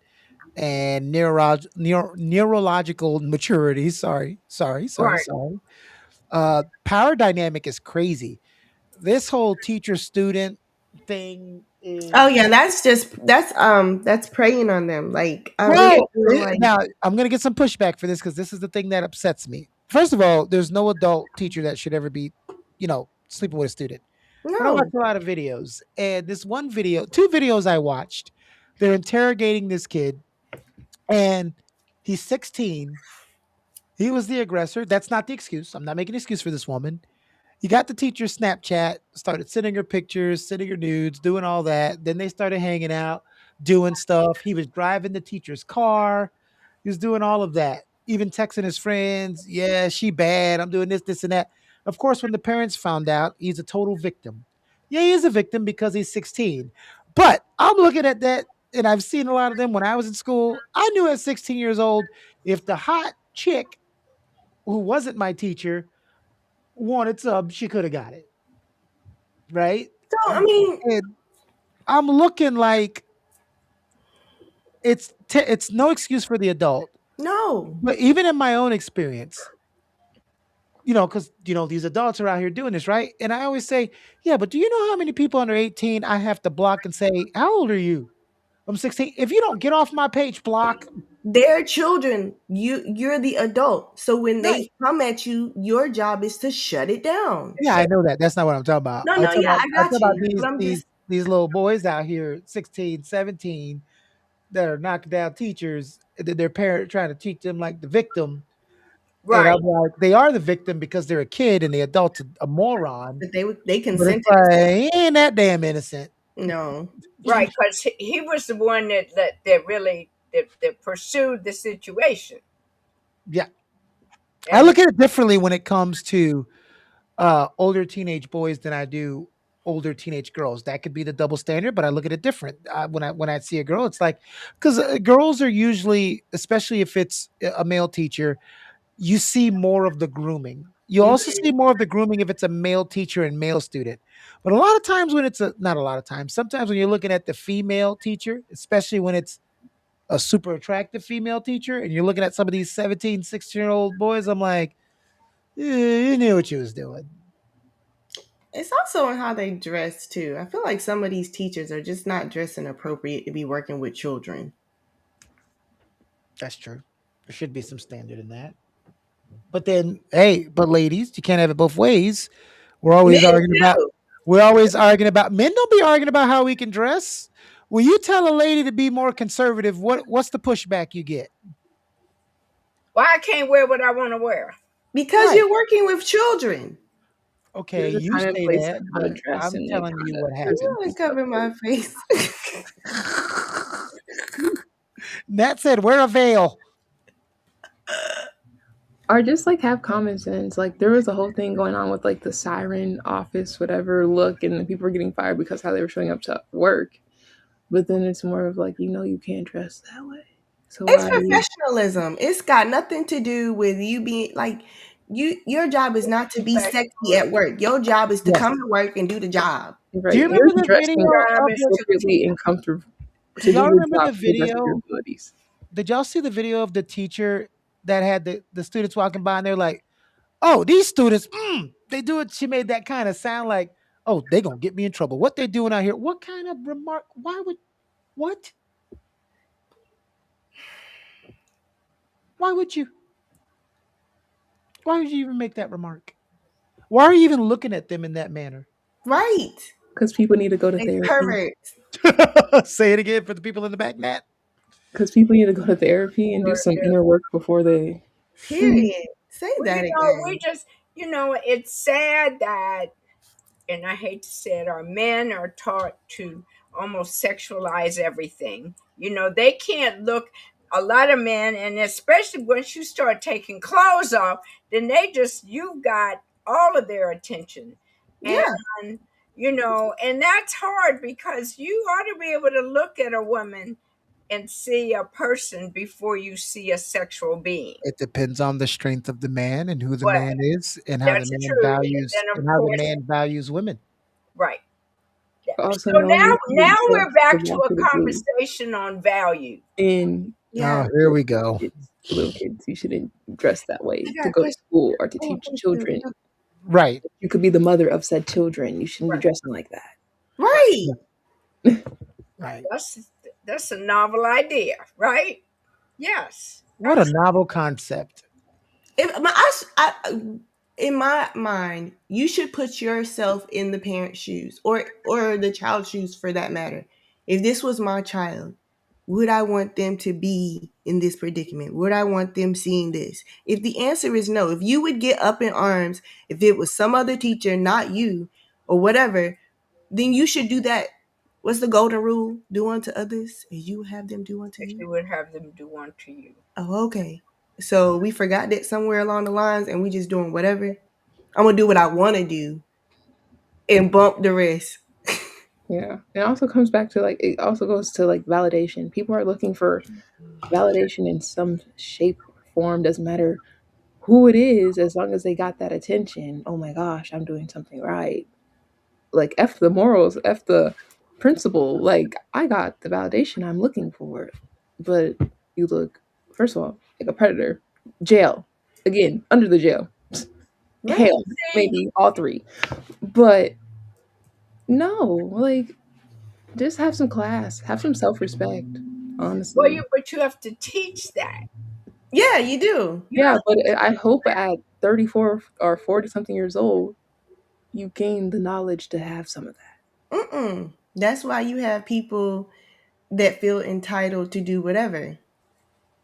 and neurological maturity. Right. Sorry. Power dynamic is crazy. This whole teacher student thing Oh is yeah, that's preying on them. Like really well. feeling like Now I'm gonna get some pushback for this because this is the thing that upsets me. First of all, there's no adult teacher that should ever be, sleeping with a student. But I watch no. a lot of videos, and this one video, two videos I watched, they're interrogating this kid, and he's 16. He was the aggressor. That's not the excuse. I'm not making an excuse for this woman. You got the teacher Snapchat, started sending her pictures, sending her nudes, doing all that. Then they started hanging out, doing stuff. He was driving the teacher's car. He was doing all of that. Even texting his friends, yeah, she bad. I'm doing this, and that. Of course, when the parents found out, he's a total victim. Yeah, he is a victim because he's 16. But I'm looking at that, and I've seen a lot of them when I was in school. I knew at 16 years old, if the hot chick who wasn't my teacher wanted some, she could have got it, right? So I mean, And I'm looking like it's no excuse for the adult, no. but even in my own experience, because these adults are out here doing this, right? And I always say, yeah, but do you know how many people under 18 I have to block and say, how old are you? I'm 16. If you don't get off my page, block. They're children. You're the adult. So when Right. they come at you, your job is to shut it down. Yeah, I know that. That's not what I'm talking about. No, no, yeah, I I got talk about you. these But I'm these just these little boys out here, 16, 17, that are knocking down teachers, that their parent trying to teach them like the victim. And I'm Right. like, they are the victim because they're a kid and the adult's a moron. that they But it's consented. like, he ain't that damn innocent. No. Right. Because he was the one that really that pursued the situation. Yeah. I And look at it differently when it comes to older teenage boys than I do older teenage girls. That could be the double standard, but I look at it different. When I see a girl, it's like because girls are usually, especially if it's a male teacher, you see more of the grooming. You also see more of the grooming if it's a male teacher and male student. But a lot of times when it's not a lot of times, sometimes when you're looking at the female teacher, especially when it's a super attractive female teacher and you're looking at some of these 17, 16-year-old boys, I'm like, you knew what you was doing. It's also in how they dress too. I feel like some of these teachers are just not dressing appropriate to be working with children. That's true. There should be some standard in that. But then, hey, but ladies, you can't have it both ways. We're Men always arguing about too. we're always arguing about men don't be arguing about how we can dress. When you tell a lady to be more conservative, what's the pushback you get? why I can't wear what I want to wear? Because Right. you're working with children. Okay, There's a you time and say place that, for how to but dress, I'm and telling you what I'm happened. gonna cover my face. Nat said, wear a veil. or just like have common sense. Like there was a whole thing going on with like the siren office, whatever look, and the people were getting fired because how they were showing up to work. But then it's more of like, you can't dress that way. So It's why are you professionalism. It's got nothing to do with you being like your job is not to be sexy at work. Your job is to Yes. come to work and do the job. Do you right? remember You're the dressing video Job of is the? to appropriately and comfortable Do to do y'all your remember job the to the best of your video? abilities. Did y'all see the video of the teacher that had the students walking by and they're like, "Oh, these students, they do it." She made that kind of sound like, "Oh, they gonna get me in trouble. What they doing out here? What kind of remark? Why would what? Why would you? Why would you even make that remark? Why are you even looking at them in that manner? Right. Because people need to go to They therapy. perverts. Say it again for the people in the back, Nat. Because people need to go to therapy and do some inner work before they. Period. Say Well, that we again. just, it's sad that, and I hate to say it, our men are taught to almost sexualize everything. They can't look, a lot of men, and especially once you start taking clothes off, then you've got all of their attention. Yeah. And, and that's hard because you ought to be able to look at a woman and see a person before you see a sexual being. It depends on the strength of the man and who the Well, man is and how the that's man true. And values then, and of how the course, man values women. right. Also So knowing now, if you would we're trust to back to walk a through the gate. conversation on value. And Yeah. Oh, here we go. little kids, you shouldn't dress that way I got to a go to question. school or to Oh, teach children. Right. You could be the mother of said children. You shouldn't be Right. dressing like that. right. Right. That's a novel idea, right? Yes. What a novel concept. In my mind, you should put yourself in the parent's shoes or the child's shoes for that matter. If this was my child, would I want them to be in this predicament? Would I want them seeing this? If the answer is no, if you would get up in arms if it was some other teacher, not you, or whatever, then you should do that. What's the golden rule? Do unto others as you have them do unto If you. you would have them do unto you. Oh, okay. So we forgot that somewhere along the lines and we just doing whatever. I'm gonna do what I wanna do and bump the rest. Yeah. It also comes back to it also goes to validation. People are looking for validation in some shape or form. Doesn't matter who it is, as long as they got that attention. Oh my gosh, I'm doing something right. F the morals, F the principle. I got the validation I'm looking for. But you look, first of all, like a predator. Jail. Again, under the jail. Right. Hell, maybe all three. But no, just have some class, have some self respect, honestly. But you have to teach that. Yeah, you do. Yeah, but I hope at 34 or 40 something years old, you gain the knowledge to have some of that. That's why you have people that feel entitled to do whatever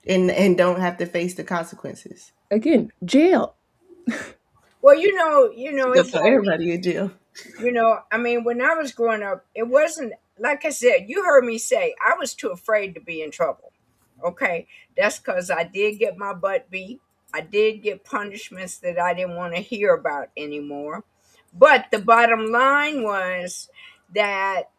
and don't have to face the consequences. Again, jail. Well, it's That's why like, everybody in jail. when I was growing up, it wasn't, like I said, you heard me say, I was too afraid to be in trouble. Okay. That's because I did get my butt beat. I did get punishments that I didn't want to hear about anymore. But the bottom line was that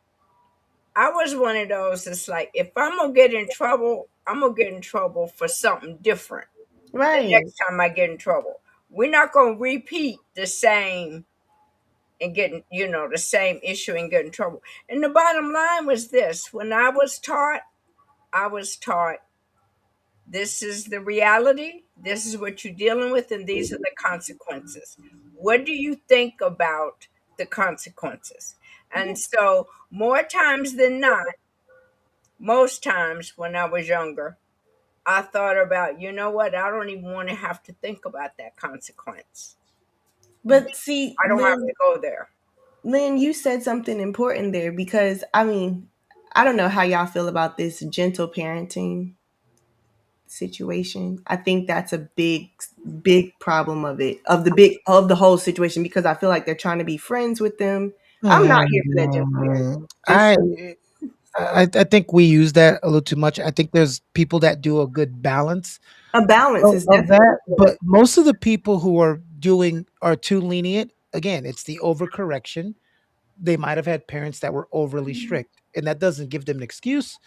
I was one of those that's like, if I'm going to get in trouble, I'm going to get in trouble for something different the Right. next time I get in trouble. We're not going to repeat the same and get, the same issue and get in trouble. And the bottom line was this: when I was taught this is the reality, this is what you're dealing with, and these are the consequences. What do you think about the consequences? And so, more times than not, most times when I was younger, I thought about, you know what, I don't even want to have to think about that consequence. But see, I don't have to go there. Lynn, you said something important there because I don't know how y'all feel about this gentle parenting situation. I think that's a big problem of the whole situation because I feel like they're trying to be friends with them. I'm not here for that gentle parenting. I I think we use that a little too much. I think there's people that do a good balance A balance is of definitely that, but most of the people who are too lenient. Again, it's the overcorrection. They might have had parents that were overly strict, and that doesn't give them an excuse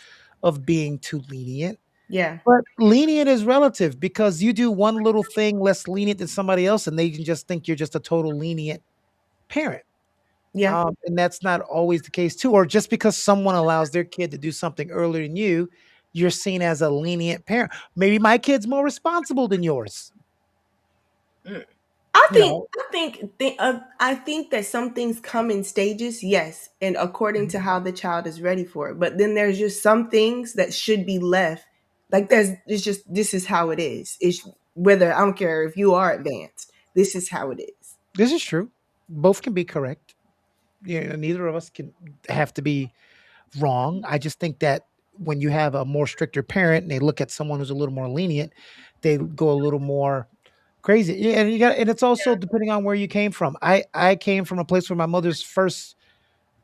of being too lenient. yeah. But lenient is relative because you do one little thing less lenient than somebody else, and they can just think you're just a total lenient parent. Yeah. And that's not always the case too. Or just because someone allows their kid to do something earlier than you, you're seen as a lenient parent. Maybe my kid's more responsible than yours. Mm. You know, I think that some things come in stages, yes, and according to how the child is ready for it. But then there's just some things that should be left Like it's just this is how it is. It's whether I don't care if you are advanced. This is how it is. This is true. Both can be correct. Neither of us can have to be wrong. I just think that when you have a more stricter parent and they look at someone who's a little more lenient, they go a little more crazy. Yeah, and it's also depending on where you came from. I came from a place where my mother's first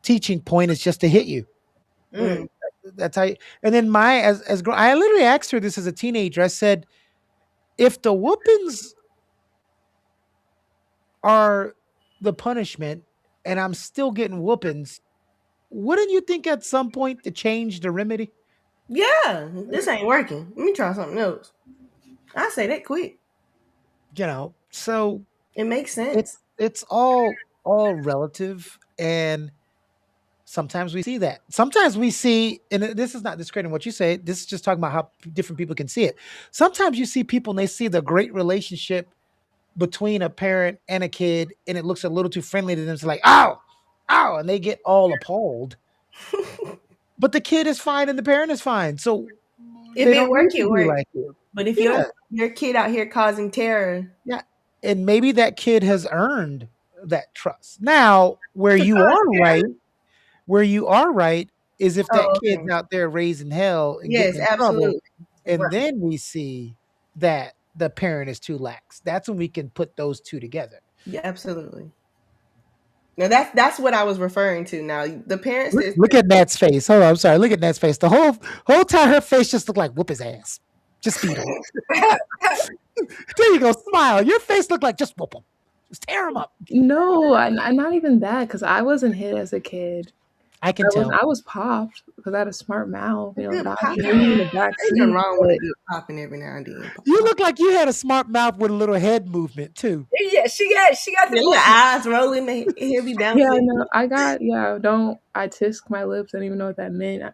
teaching point is just to hit you. Mm. That's how. And then I literally asked her this as a teenager. I said, if the whoopings are the punishment, and I'm still getting whoopings, wouldn't you think at some point to change the remedy? Yeah, this ain't working. Let me try something else. I say that quick. So It makes it's sense. it's all relative, and sometimes we see that. Sometimes we see, and this is not discrediting what you say. This is just talking about how different people can see it. Sometimes you see people and they see the great relationship between a parent and a kid, and it looks a little too friendly to them. It's like, ow, ow, and they get all appalled. But the kid is fine and the parent is fine. So If they it don't work, need to it be work. like you. But if Yeah. your kid out here causing terror, Yeah. And maybe that kid has earned that trust. Now, where you are right is if that oh, kid's okay. out there raising hell and getting Yes, in trouble, absolutely. and Right. then we see that the parent is too lax. That's when we can put those two together. Yeah, absolutely. Now that's what I was referring to. Now the parents Look, is look at Nat's face. Hold on, I'm sorry. Look at Nat's face. The whole time her face just looked like whoop his ass. Just beat him. There you go. Smile. Your face looked like just whoop him. Just tear him up. No, I'm not even that because I wasn't hit as a kid. I can tell. I was popped because I had a smart mouth. a good God popping. threw me in the back Ain't nothing seat. wrong with a good popping every now and then. You look like you had a smart mouth with a little head movement too. Yeah, she got the Yeah, your eyes rolling, the head be Yeah, bouncing. no, I tisk my lips. I didn't even know what that meant.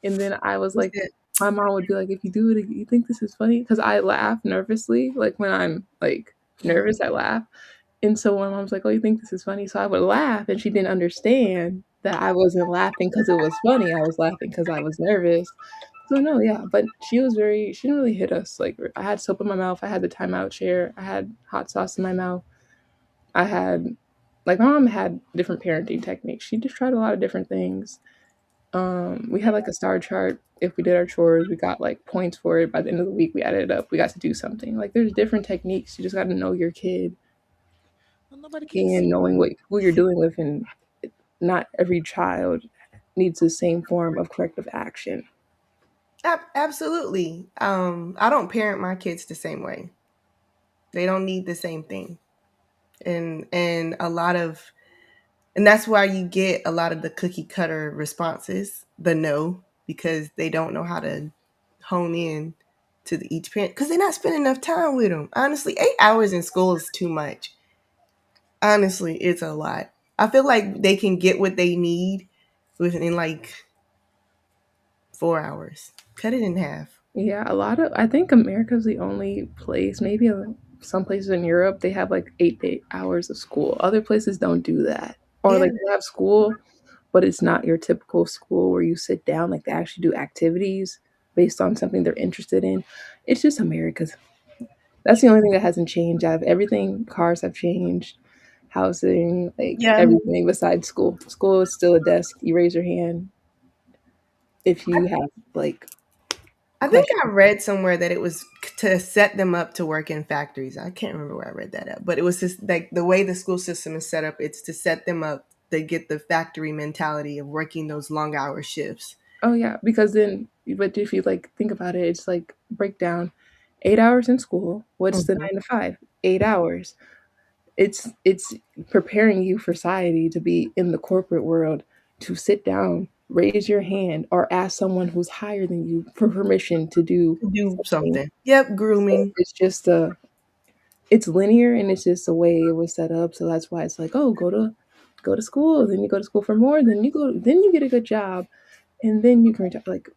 And then I was What's like, that? my mom would be like, if you do it, you think this is funny? Because I laugh nervously. Like when I'm like nervous, I laugh. And so my mom's like, oh, you think this is funny? So I would laugh, and she didn't understand that I wasn't laughing because it was funny. I was laughing because I was nervous. So no, yeah, but she didn't really hit us. Like I had soap in my mouth. I had the timeout chair. I had hot sauce in my mouth. I had, like, my mom had different parenting techniques. She just tried a lot of different things. We had like a star chart. If we did our chores, we got like points for it. By the end of the week, we added it up. We got to do something. Like there's different techniques. You just got to know your kid Well, nobody can and see. knowing who you're dealing with, and not every child needs the same form of corrective action. Absolutely. I don't parent my kids the same way. They don't need the same thing. And a lot of and that's why you get a lot of the cookie cutter responses, the no, because they don't know how to hone in to each parent because they're not spending enough time with them. Honestly, 8 hours in school is too much. Honestly, it's a lot. I feel like they can get what they need within like 4 hours. Cut it in half. Yeah, I think America's the only place, maybe some places in Europe, they have like 8 hours of school. Other places don't do that. Or Yeah, like they have school, but it's not your typical school where you sit down. Like they actually do activities based on something they're interested in. It's just America's. That's the only thing that hasn't changed out of everything. Cars have changed, housing, like yeah. everything besides school. School is still a desk. You raise your hand if you have like I think questions. I read somewhere that it was to set them up to work in factories. I can't remember where I read that at, but it was just like the way the school system is set up. It's to set them up to get the factory mentality of working those long hour shifts. Oh yeah, because then, but if you like think about it, it's like break down 8 hours in school. What's the Mhm. 9 to 5? 8 hours. It's preparing you for society to be in the corporate world, to sit down, raise your hand, or ask someone who's higher than you for permission to do Do something. something. Yep, So grooming. it's linear, and it's just the way it was set up. So that's why it's like, oh, go to school, then you go to school for more, then you get a good job, and then you can retire. Like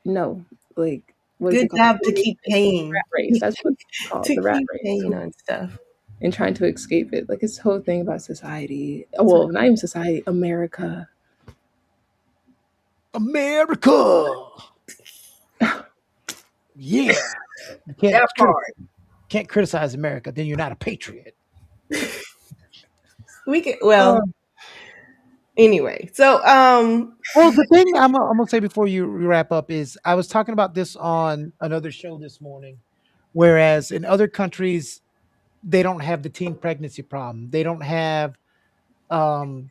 no, like what is Good it called? job to keep paying. Rat race. That's what it's called, To the rat keep race, paying on stuff. and trying to escape it. Like it's the whole thing about society. That's what Well, not even society, America. America. Yeah. You can't That part. can't criticize America, then you're not a patriot. We can Uh, anyway. So well, the thing I'm gonna say before you wrap up is I was talking about this on another show this morning, whereas in other countries they don't have the teen pregnancy problem. They don't have um,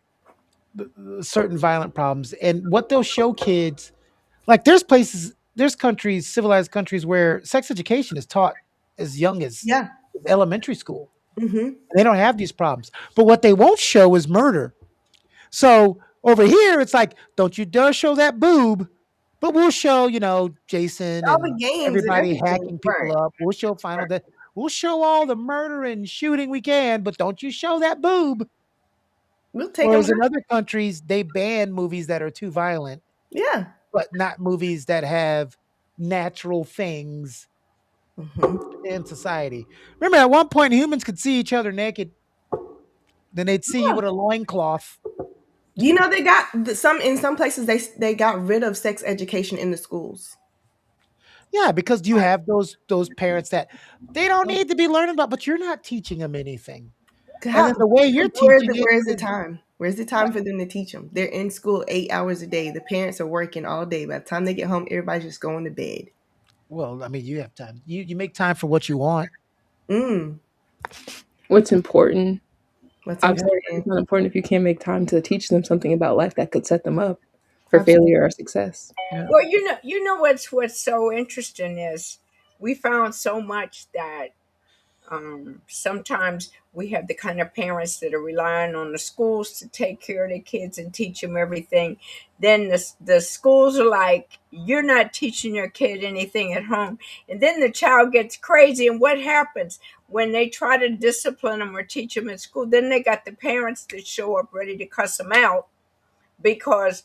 certain violent problems, and what they'll show kids, like there's countries, civilized countries where sex education is taught as young as yeah. elementary school. Mhm. They don't have these problems, but what they won't show is murder. So over here, it's like, don't you dare show that boob, but we'll show, Jason All the and games and everybody everything. hacking Right. people up. We'll show Final Right. Death. We'll show all the murder and shooting we can, but don't you show that boob. We'll take them Whereas in out. other countries, they ban movies that are too violent, Yeah. but not movies that have natural things Mhm. in society. Remember, at one point, humans could see each other naked. Then they'd see you Yeah. with a loincloth. You know, they got some in some places they got rid of sex education in the schools. Yeah, because you have those parents that they don't need to be learning about, but you're not teaching them anything. And then the way you're teaching it Where's the is time? Where's the time for them to teach them? They're in school 8 hours a day. The parents are working all day. By the time they get home, everybody's just going to bed. well, I mean, you have time. You make time for what you want. Mm. What's important? What's I'm sorry, important? it's not important if you can't make time to teach them something about life that could set them up for Absolutely. failure or success. Well, what's so interesting is we found so much that sometimes we have the kind of parents that are relying on the schools to take care of their kids and teach them everything. Then the schools are like, you're not teaching your kid anything at home. And then the child gets crazy. And what happens when they try to discipline them or teach them in school? Then they got the parents that show up ready to cuss them out because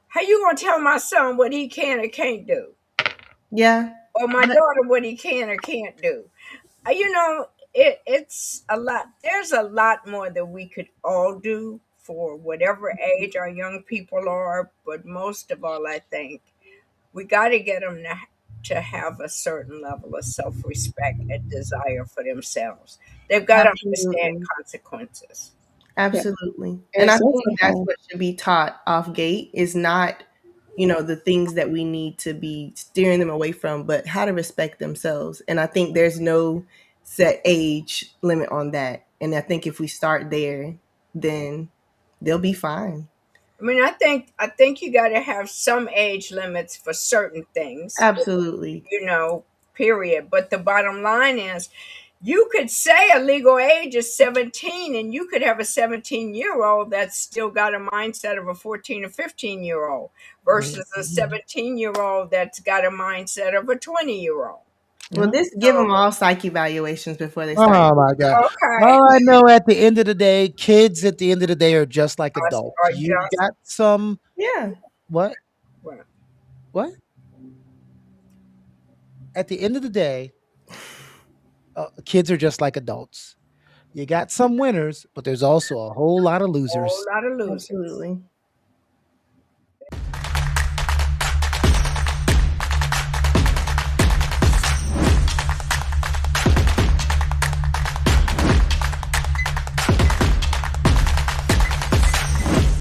how you going to tell my son what he can or can't do? Yeah. Or my daughter what he can or can't do? You know, it's a lot. There's a lot more that we could all do for whatever age our young people are, but most of all, I think we got to get them to have a certain level of self-respect and desire for themselves. They've got to understand Absolutely. consequences. Yeah. Absolutely. And And it I starts think at that's home. what should be taught off gate is not, the things that we need to be steering them away from, but how to respect themselves. And I think there's no set age limit on that. And I think if we start there, then they'll be fine. I mean, I think you got to have some age limits for certain things, Absolutely. period. But the bottom line is you could say a legal age is 17 and you could have a 17-year-old that's still got a mindset of a 14 or 15-year-old versus a Mhm. 17-year-old that's got a mindset of a 20-year-old. Well, Yeah. this give them all psych evaluations before they start. Oh my God. Okay. All I know at the end of the day, kids at the end of the day are just like Us adults. are You've just got some Yeah. what? well, What? At the end of the day, kids are just like adults. You got some winners, but there's also a whole lot of a whole losers. lot of losers. Absolutely.